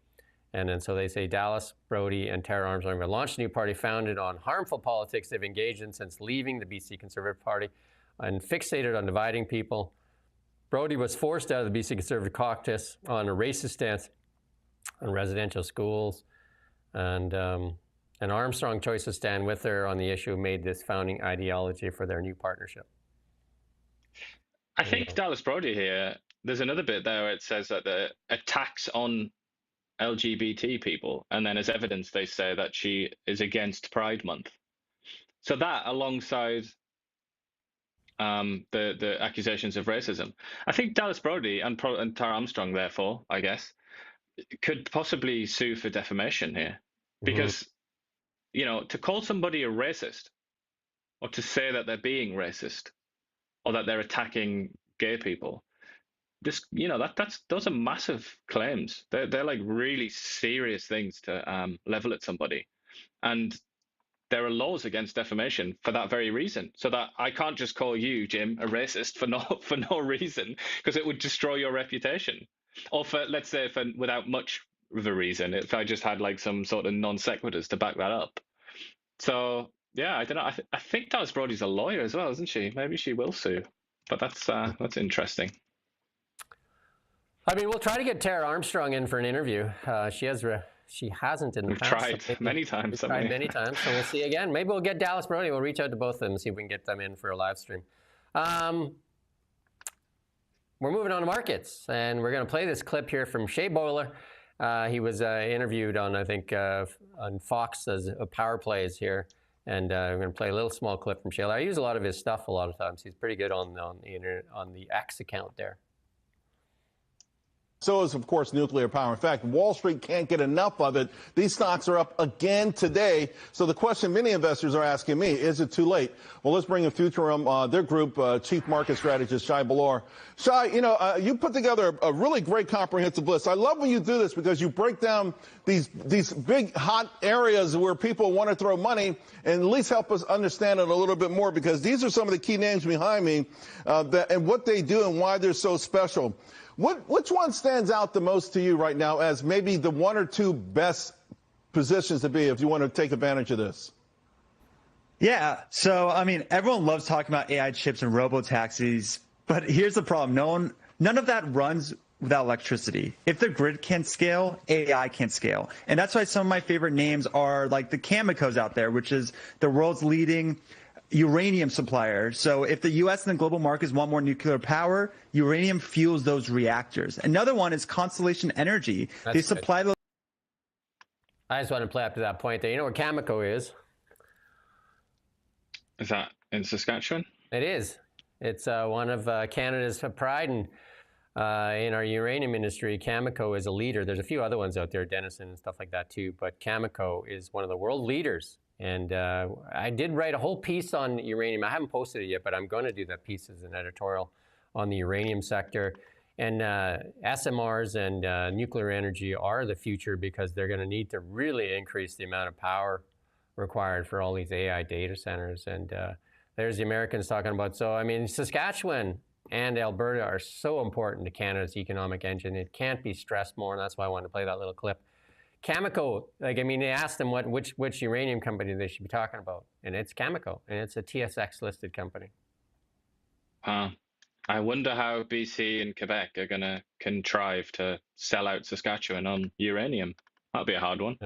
And then so they say Dallas Brody and Tara Armstrong have launched a new party founded on harmful politics they've engaged in since leaving the BC Conservative Party and fixated on dividing people. Brody was forced out of the BC Conservative caucus on a racist stance on residential schools. And Armstrong chose to stand with her on the issue, made this founding ideology for their new partnership. I think Dallas Brody here, there's another bit there where it says that the attacks on LGBT people, and then as evidence they say that she is against Pride Month. So that, alongside the accusations of racism, I think Dallas Brody and Tara Armstrong, therefore, I guess, could possibly sue for defamation here. Because, you know, to call somebody a racist, or to say that they're being racist, or that they're attacking gay people, those are massive claims. They're like really serious things to level at somebody, and there are laws against defamation for that very reason. So that I can't just call you, Jim, a racist for no reason, because it would destroy your reputation, or for, let's say, without much of a reason, if I just had like some sort of non sequiturs to back that up. So yeah, I don't know. I think Dallas Brody's a lawyer as well, isn't she? Maybe she will sue. But that's interesting. I mean, we'll try to get Tara Armstrong in for an interview. She hasn't in the past. Tried many times. We've tried many times, so we'll see again. Maybe we'll get Dallas Brody. We'll reach out to both of them and see if we can get them in for a live stream. We're moving on to markets, and we're going to play this clip here from Shea Boiler. He was interviewed on, I think, on Fox as Power Plays here, and we're going to play a little small clip from Shea. I use a lot of his stuff a lot of times. He's pretty good on the X account there. So is, of course, nuclear power. In fact, Wall Street can't get enough of it. These stocks are up again today. So the question many investors are asking me, is it too late? Well, let's bring in Futurum, their group chief market strategist, Shai Balor. Shai, you put together a really great comprehensive list. I love when you do this because you break down these big hot areas where people want to throw money and at least help us understand it a little bit more, because these are some of the key names behind me and what they do and why they're so special. Which one stands out the most to you right now as maybe the one or two best positions to be if you want to take advantage of this? Yeah. So, I mean, everyone loves talking about AI chips and robo-taxis, but here's the problem. None of that runs without electricity. If the grid can't scale, AI can't scale. And that's why some of my favorite names are like the Cameco's out there, which is the world's leading uranium supplier. So if the U.S. and the global markets want more nuclear power, uranium fuels those reactors. Another one is Constellation Energy. They supply those. I just want to play up to that point there. You know where Cameco is? Is that in Saskatchewan? It is. It's one of Canada's pride, and in our uranium industry, Cameco is a leader. There's a few other ones out there, Denison and stuff like that too, but Cameco is one of the world leaders. And I did write a whole piece on uranium. I haven't posted it yet, but I'm going to do that piece as an editorial on the uranium sector. And SMRs and nuclear energy are the future, because they're going to need to really increase the amount of power required for all these AI data centers. And there's the Americans talking about. So, I mean, Saskatchewan and Alberta are so important to Canada's economic engine. It can't be stressed more, and that's why I wanted to play that little clip. Cameco, they asked them which uranium company they should be talking about, and it's Cameco, and it's a TSX listed company. I wonder how BC and Quebec are going to contrive to sell out Saskatchewan on uranium. That'll be a hard one.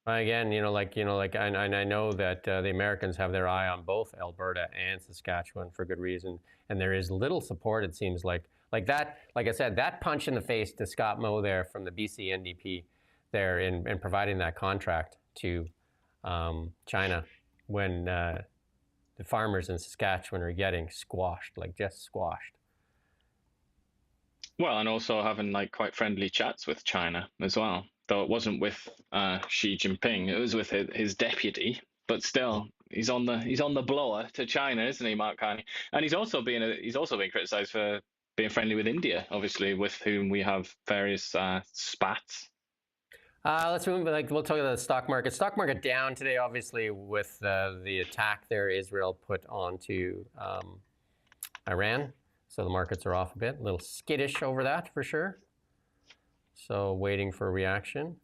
Again, I know that the Americans have their eye on both Alberta and Saskatchewan for good reason, and there is little support. It seems like that. Like I said, that punch in the face to Scott Moe there from the BC NDP, there in providing that contract to China when the farmers in Saskatchewan are getting squashed, like just squashed. Well, and also having like quite friendly chats with China as well. Though it wasn't with Xi Jinping, it was with his deputy. But still, he's on the blower to China, isn't he, Mark Carney? And he's also being criticised for being friendly with India, obviously, with whom we have various spats. Let's move. We'll talk about the stock market. Stock market down today, obviously, with the attack there Israel put onto Iran. So the markets are off a bit, a little skittish over that for sure. So waiting for a reaction.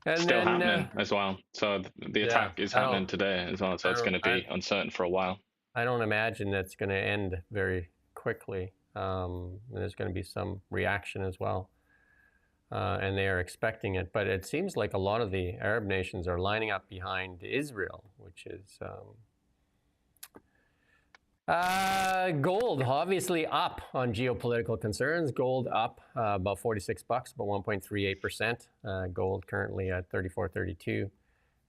And Still happening as well. So the attack is happening today as well. So it's going to be uncertain for a while. I don't imagine that's going to end very quickly. There's going to be some reaction as well. And they are expecting it. But it seems like a lot of the Arab nations are lining up behind Israel, which is... gold obviously up on geopolitical concerns. Gold up about $46, about 1.38%. Gold currently at 34.32,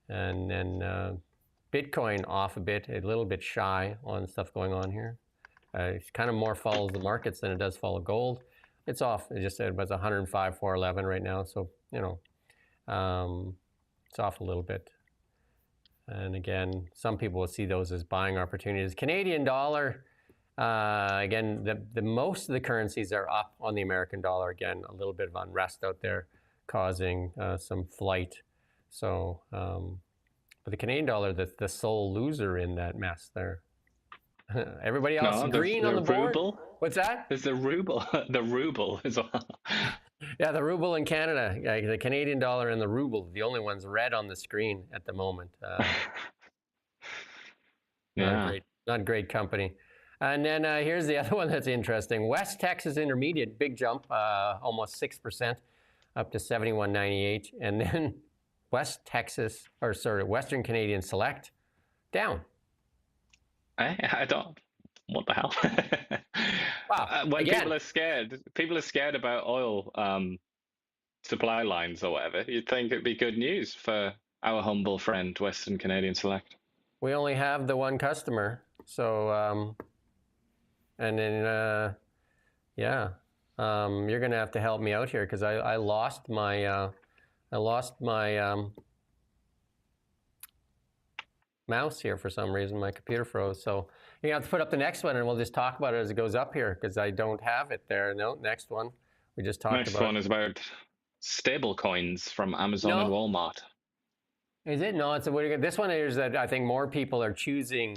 and then Bitcoin off a bit, a little bit shy on stuff going on here. It kind of more follows the markets than it does follow gold. It's off. It just said it was 105,411 right now, so it's off a little bit. And again, some people will see those as buying opportunities. Canadian dollar, again, the most of the currencies are up on the American dollar. Again, a little bit of unrest out there causing some flight. So, but the Canadian dollar, the sole loser in that mess there. Everybody else green on the board. Ruble. What's that? There's the ruble. The ruble as well. Yeah, the ruble in Canada, the Canadian dollar and the ruble, the only ones red on the screen at the moment. Not great company. And then here's the other one that's interesting. West Texas Intermediate, big jump, almost 6%, up to 71.98. And then Western Canadian Select, down. I don't. What the hell? Wow. When people are scared about oil supply lines or whatever, you'd think it'd be good news for our humble friend, Western Canadian Select. We only have the one customer, so and then you're gonna have to help me out here because I lost my mouse here for some reason. My computer froze, so you're gonna have to put up the next one, and we'll just talk about it as it goes up here because I don't have it there. No, next one we just talked about. Next one is about stable coins from Amazon and Walmart. Is it? No, this one is that I think more people are choosing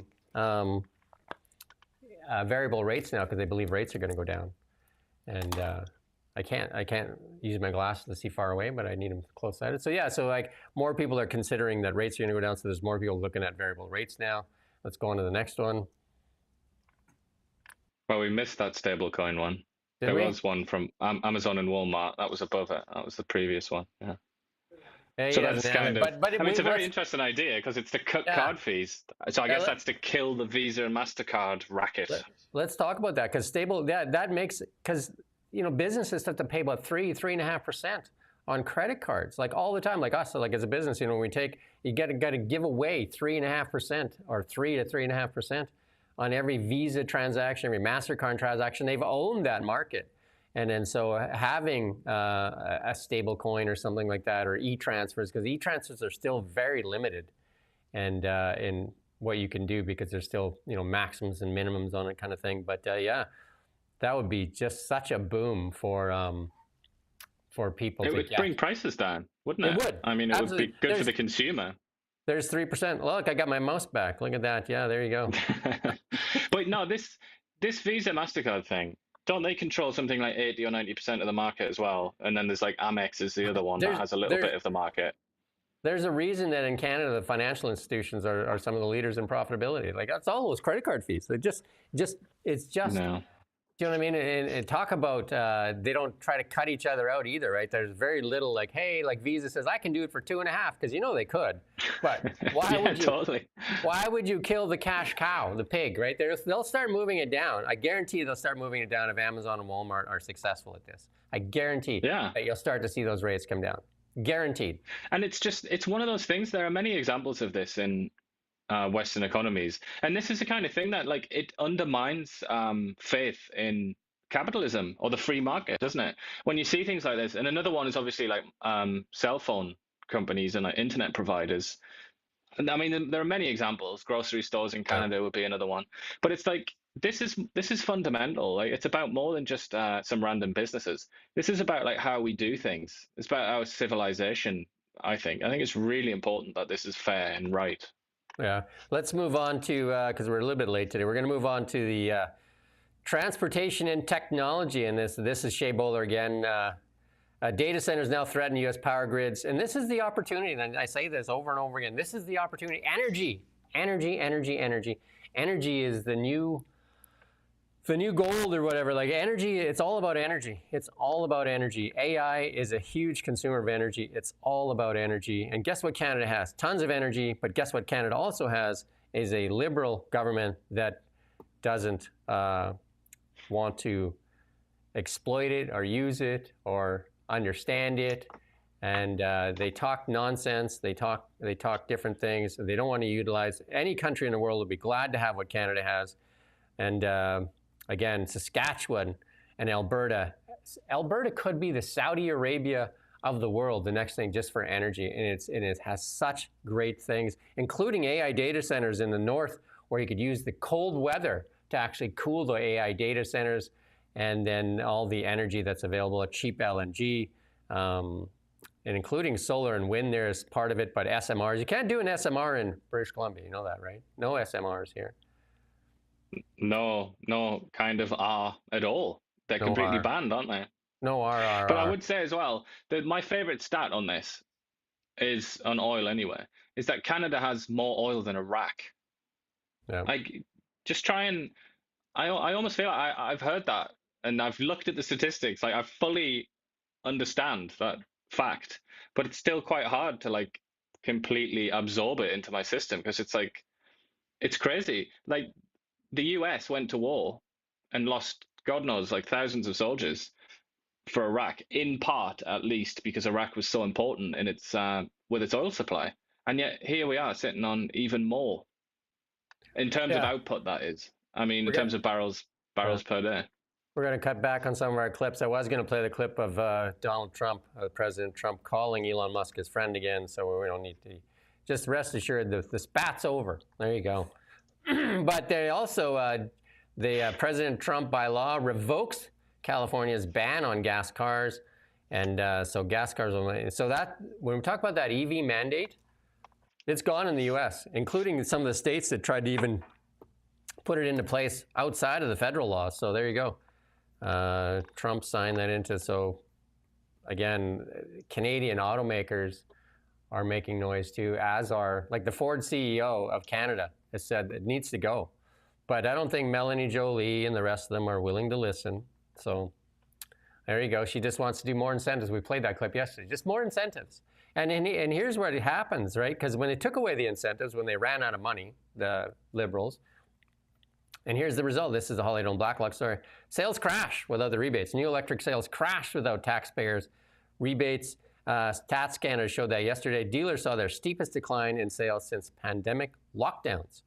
variable rates now because they believe rates are going to go down, and I can't use my glasses to see far away, but I need them close sighted. So yeah, so like more people are considering that rates are going to go down. So there's more people looking at variable rates now. Let's go on to the next one. Well, we missed that stablecoin one. There was one from Amazon and Walmart. That was above it. That was the previous one. Yeah. So that's kind of. It's a very interesting idea because it's to cut card fees. So I guess that's to kill the Visa and MasterCard racket. Let's talk about that because that makes because businesses have to pay about 3.5% on credit cards like all the time. Like us, like as a business, we got to give away 3.5% or 3 to 3.5%. on every Visa transaction, every MasterCard transaction. They've owned that market. And then so having a stable coin or something like that, or e-transfers, because e-transfers are still very limited and in what you can do because there's still, maximums and minimums on it kind of thing. But that would be just such a boom for people. It would bring prices down, wouldn't it? It would. I mean, it would be good for the consumer. There's 3%. Look, I got my mouse back. Look at that. Yeah, there you go. But no, this Visa MasterCard thing, don't they control something like 80 or 90% of the market as well? And then there's like Amex is the other one that has a little bit of the market. There's a reason that in Canada, the financial institutions are some of the leaders in profitability. Like that's all those credit card fees. It's just Do you know what I mean? And talk about they don't try to cut each other out either, right? There's very little like, hey, like Visa says, I can do it for 2.5 because they could, but why would you? Totally. Why would you kill the cash cow, the pig, right? They'll start moving it down. I guarantee they'll start moving it down if Amazon and Walmart are successful at this. I guarantee that you'll start to see those rates come down. Guaranteed. And it's one of those things. There are many examples of this in Western economies, and this is the kind of thing that like it undermines faith in capitalism or the free market, doesn't it? When you see things like this. And another one is obviously like cell phone companies and like internet providers. And I mean, there are many examples. Grocery stores in Canada would be another one. But it's like this is fundamental. Like it's about more than just some random businesses. This is about like how we do things. It's about our civilization. I think it's really important that this is fair and right. Yeah. Let's move on to, because we're a little bit late today, we're going to move on to the transportation and technology. And this is Shea Bowler again. Data centers now threaten U.S. power grids. And this is the opportunity, and I say this over and over again, this is the opportunity. Energy is the new gold or whatever. Like energy, it's all about energy. It's all about energy. AI is a huge consumer of energy. It's all about energy. And guess what Canada has? Tons of energy, but guess what Canada also has is a liberal government that doesn't want to exploit it or use it or understand it. And they talk nonsense. They talk different things. They don't want to utilize. Any country in the world would be glad to have what Canada has. And again, Saskatchewan and Alberta. Alberta could be the Saudi Arabia of the world, the next thing just for energy. And it has such great things, including AI data centers in the north, where you could use the cold weather to actually cool the AI data centers, and then all the energy that's available at cheap LNG, and including solar and wind there is part of it, but SMRs. You can't do an SMR in British Columbia. You know that, right? No SMRs here. No kind of R at all. They're completely banned, aren't they? No R. But I would say as well that my favorite stat on this is on oil anyway, is that Canada has more oil than Iraq. Yeah. Like, just try and I almost feel like I've heard that and I've looked at the statistics. Like I fully understand that fact, but it's still quite hard to like completely absorb it into my system because it's like it's crazy. Like the US went to war and lost, God knows, like thousands of soldiers for Iraq, in part at least, because Iraq was so important in its with its oil supply. And yet here we are sitting on even more in terms of output, that is. I mean, in terms of barrels per day. We're going to cut back on some of our clips. I was going to play the clip of Donald Trump, President Trump, calling Elon Musk his friend again, so we don't need to. Just rest assured the spat over. There you go. But they also, President Trump by law revokes California's ban on gas cars, and so gas cars. So that when we talk about that EV mandate, it's gone in the U.S., including some of the states that tried to even put it into place outside of the federal law. So there you go. Trump signed that into. So again, Canadian automakers are making noise too, as are like the Ford CEO of Canada has said it needs to go. But I don't think Melanie Jolie and the rest of them are willing to listen. So there you go. She just wants to do more incentives. We played that clip yesterday. Just more incentives. And here's where it happens, right? Because when they took away the incentives, when they ran out of money, the Liberals, and here's the result. This is the Holiday Dome Blacklock story. Sales crash without the rebates. New electric sales crashed without taxpayers' rebates. Stats Canada showed that yesterday. Dealers saw their steepest decline in sales since pandemic lockdowns.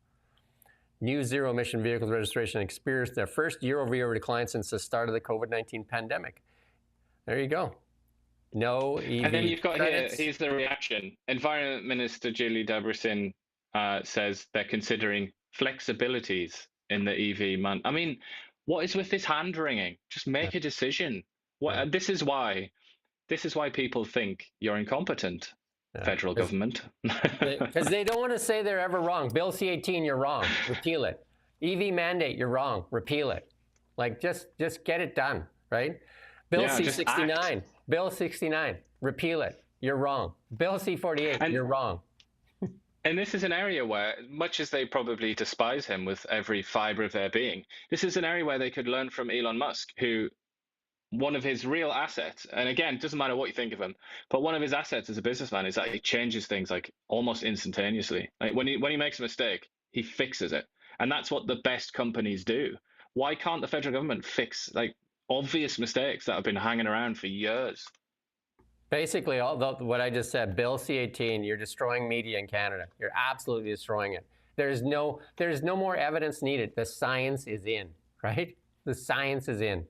New zero-emission vehicles registration experienced their first year-over-year decline since the start of the COVID-19 pandemic. There you go. No EV And then you've got credits. here's the reaction. Environment Minister Julie Debresin says they're considering flexibilities in the EV man. I mean, what is with this hand-wringing? Just make a decision. This is why people think you're incompetent, federal government. Because they don't want to say they're ever wrong. Bill C-18, you're wrong. Repeal it. EV mandate, you're wrong. Repeal it. Like, just get it done, right? Bill C-69. Bill 69, repeal it. You're wrong. Bill C-48, you're wrong. And this is an area where, much as they probably despise him with every fiber of their being, this is an area where they could learn from Elon Musk, who one of his real assets, and again, it doesn't matter what you think of him, but one of his assets as a businessman is that he changes things like almost instantaneously. Like when he makes a mistake, he fixes it. And that's what the best companies do. Why can't the federal government fix like obvious mistakes that have been hanging around for years? Basically, what I just said, Bill C-18, you're destroying media in Canada. You're absolutely destroying it. There's no more evidence needed. The science is in, right? The science is in.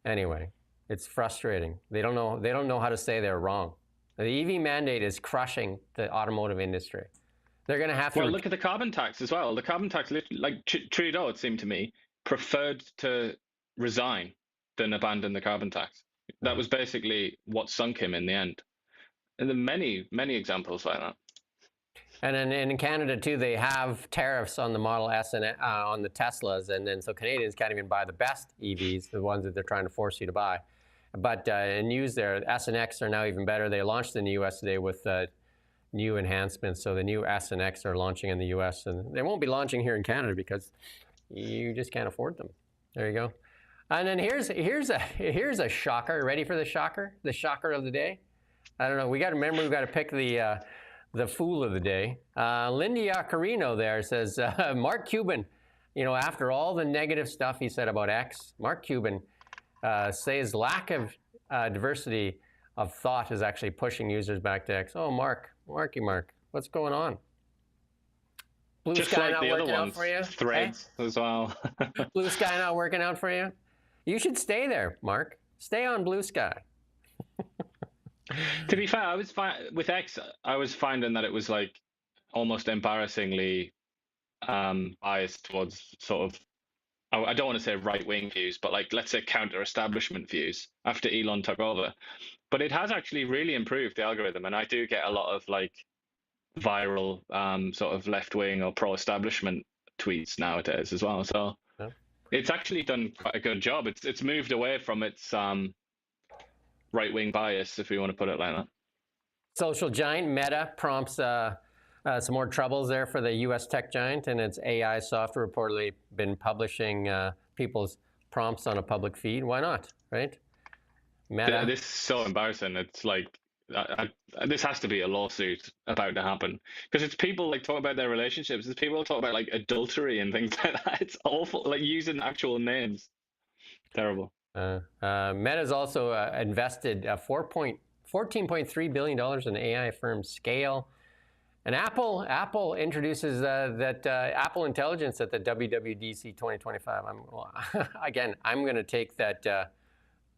Anyway, it's frustrating. They don't know how to say they're wrong. The EV mandate is crushing the automotive industry. They're going to have to. Well, look at the carbon tax as well. The carbon tax, like Trudeau, it seemed to me, preferred to resign than abandon the carbon tax. That was basically what sunk him in the end. And there are many, many examples like that. And then in Canada, too, they have tariffs on the Model S and on the Teslas. And then so Canadians can't even buy the best EVs, the ones that they're trying to force you to buy. But in news there, S and X are now even better. They launched in the U.S. today with new enhancements. So the new S and X are launching in the U.S. And they won't be launching here in Canada because you just can't afford them. There you go. And then here's a shocker. Ready for the shocker? The shocker of the day? I don't know. We got to remember. We've got to pick the fool of the day. Lindy Carino there says Mark Cuban. You know, after all the negative stuff he said about X, Mark Cuban says lack of diversity of thought is actually pushing users back to X. Oh, Mark, what's going on? Blue Just Sky like not the other working out ones, for you? Threads as well. Blue Sky not working out for you? You should stay there, Mark. Stay on Blue Sky. To be fair, I was with X. I was finding that it was like almost embarrassingly biased towards sort of, I don't want to say right-wing views, but like let's say counter-establishment views after Elon took over. But it has actually really improved the algorithm, and I do get a lot of like viral sort of left-wing or pro-establishment tweets nowadays as well. So it's actually done quite a good job. It's moved away from its right-wing bias, if you want to put it like that. Social giant Meta prompts some more troubles there for the U.S. tech giant, and its AI software reportedly been publishing people's prompts on a public feed. Why not, right? Meta. This is so embarrassing. It's like this has to be a lawsuit about to happen because it's people like talk about their relationships. It's people talk about like adultery and things like that. It's awful, like using actual names. Terrible. Meta's also invested $14.3 billion in AI firm Scale. And Apple introduces that Apple Intelligence at the WWDC 2025. I'm going to take that.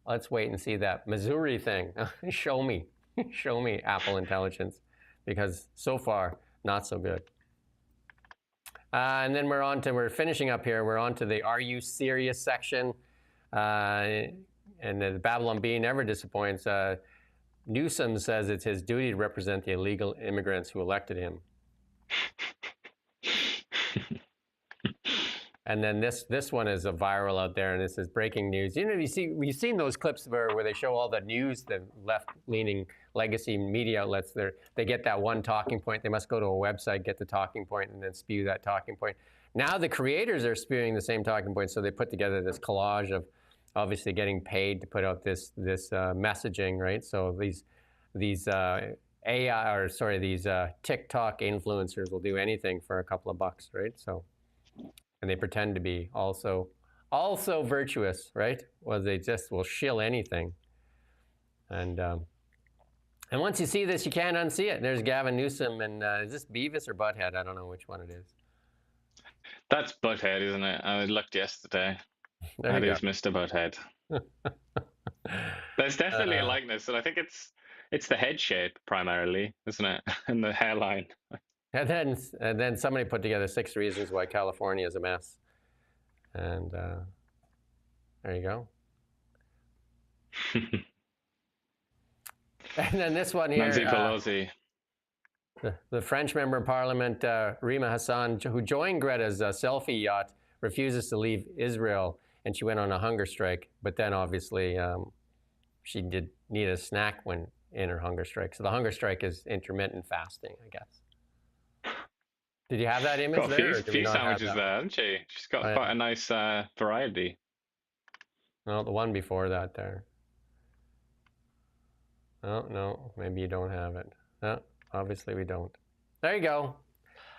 Let's wait and see that Missouri thing. Show me Apple Intelligence, because so far not so good. And then we're finishing up here. We're on to the Are You Serious section. And the Babylon Bee never disappoints. Newsom says it's his duty to represent the illegal immigrants who elected him. And then this one is a viral out there, and this is breaking news. You know, we've seen those clips where they show all the news, the left-leaning legacy media outlets. They get that one talking point. They must go to a website, get the talking point, and then spew that talking point. Now the creators are spewing the same talking point, so they put together this collage of obviously getting paid to put out this messaging, right? So these TikTok influencers will do anything for a couple of bucks, right? So, and they pretend to be also virtuous, right? Well, they just will shill anything. And once you see this, you can't unsee it. There's Gavin Newsom, and is this Beavis or Butthead? I don't know which one it is. That's Butthead, isn't it? I looked yesterday. That is Mr. Butthead. There's definitely a likeness, and I think it's the head shape primarily, isn't it? And the hairline. And then somebody put together 6 reasons why California is a mess. And there you go. And then this one here. Nancy Pelosi. The French member of parliament, Rima Hassan, who joined Greta's selfie yacht, refuses to leave Israel, and she went on a hunger strike. But then obviously she did need a snack when in her hunger strike. So the hunger strike is intermittent fasting, I guess. Did you have that image Got a there? few sandwiches there, hasn't she? She's got quite a nice variety. No, the one before that there. Oh, no, maybe you don't have it. No, obviously we don't. There you go.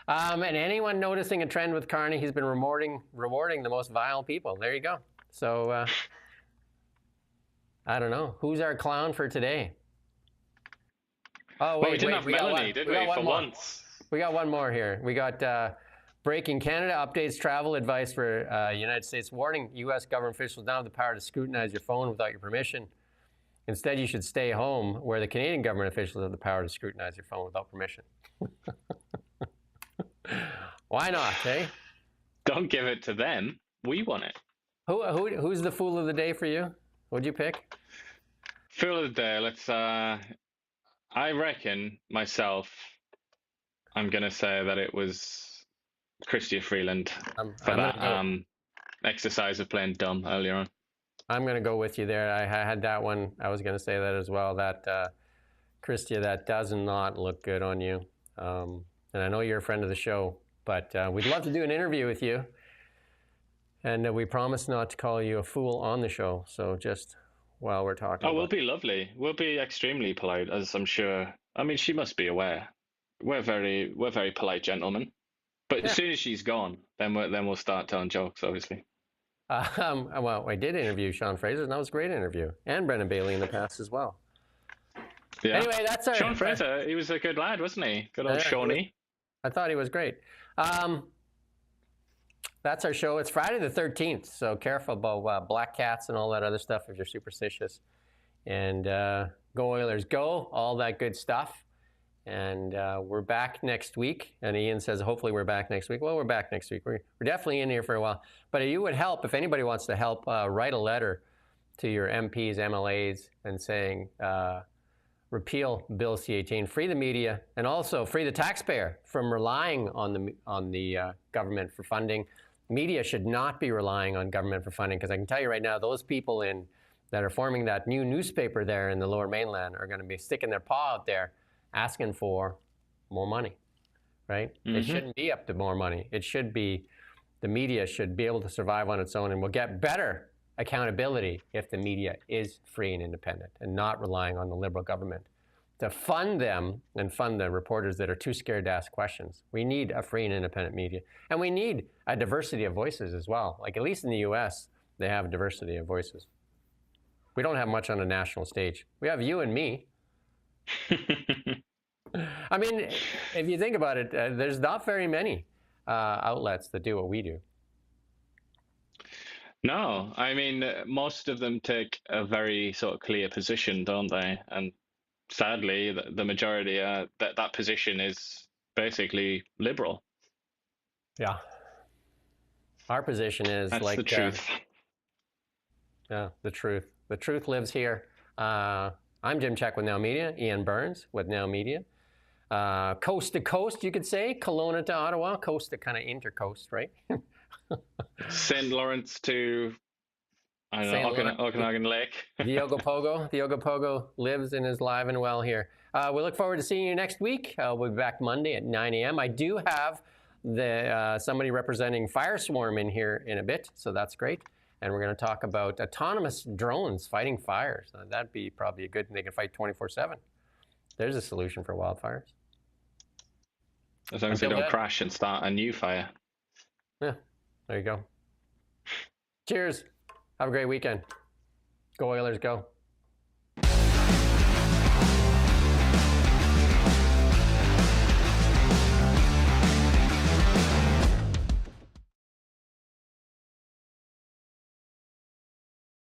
And anyone noticing a trend with Carney, he's been rewarding the most vile people. There you go. So, I don't know. Who's our clown for today? Oh, wait, we didn't have Melanie, did we, for once? We got one more here. We got breaking Canada updates travel advice for United States, warning U.S. government officials now have the power to scrutinize your phone without your permission. Instead, you should stay home, where the Canadian government officials have the power to scrutinize your phone without permission. Why not, eh? Don't give it to them. We want it. Who's the fool of the day for you? What'd you pick? Fool of the day, let's... I reckon, myself, I'm going to say that it was Chrystia Freeland for that exercise of playing dumb earlier on. I'm going to go with you there. I had that one. I was going to say that as well. That Chrystia, that does not look good on you. And I know you're a friend of the show, but we'd love to do an interview with you. And we promise not to call you a fool on the show. So just while we're talking. Oh, we'll be lovely. We'll be extremely polite, as I'm sure. I mean, she must be aware. We're very polite gentlemen. But as soon as she's gone, then we'll start telling jokes, obviously. Well, I did interview Sean Fraser, and that was a great interview. And Brendan Bailey in the past as well. Yeah. Anyway, that's our... Sean Fraser, he was a good lad, wasn't he? Good old Shawnee. I thought he was great. That's our show. It's Friday the 13th, so careful about black cats and all that other stuff if you're superstitious. And go Oilers, go, all that good stuff. And we're back next week. And Ian says, hopefully we're back next week. Well, we're back next week. We're definitely in here for a while. But you would help, if anybody wants to help, write a letter to your MPs, MLAs, and saying, repeal Bill C-18, free the media, and also free the taxpayer from relying on the government for funding. Media should not be relying on government for funding, because I can tell you right now, those people that are forming that new newspaper there in the Lower Mainland are going to be sticking their paw out there asking for more money, right? Mm-hmm. It shouldn't be up to more money. It should be, the media should be able to survive on its own, and we'll get better accountability if the media is free and independent and not relying on the Liberal government to fund them and fund the reporters that are too scared to ask questions. We need a free and independent media. And we need a diversity of voices as well. Like, at least in the US, they have a diversity of voices. We don't have much on a national stage. We have you and me. I mean, if you think about it, there's not very many outlets that do what we do. No, I mean, most of them take a very sort of clear position, don't they? And sadly, the majority, that position is basically liberal. Yeah. Our position is That's like the truth. Yeah, the truth. The truth lives here. I'm Jim Check with Now Media. Ian Burns with Now Media. Coast to coast, you could say. Kelowna to Ottawa. Coast to kind of intercoast, right? St. Lawrence to, I don't know, Okanagan Lake. The Ogopogo lives and is live and well here. We look forward to seeing you next week. We'll be back Monday at 9 a.m. I do have somebody representing Fireswarm in here in a bit, so that's great. And we're going to talk about autonomous drones fighting fires. That'd be probably a good thing. They can fight 24/7. There's a solution for wildfires. As long as they don't crash and start a new fire. Yeah, there you go. Cheers. Have a great weekend. Go Oilers, go.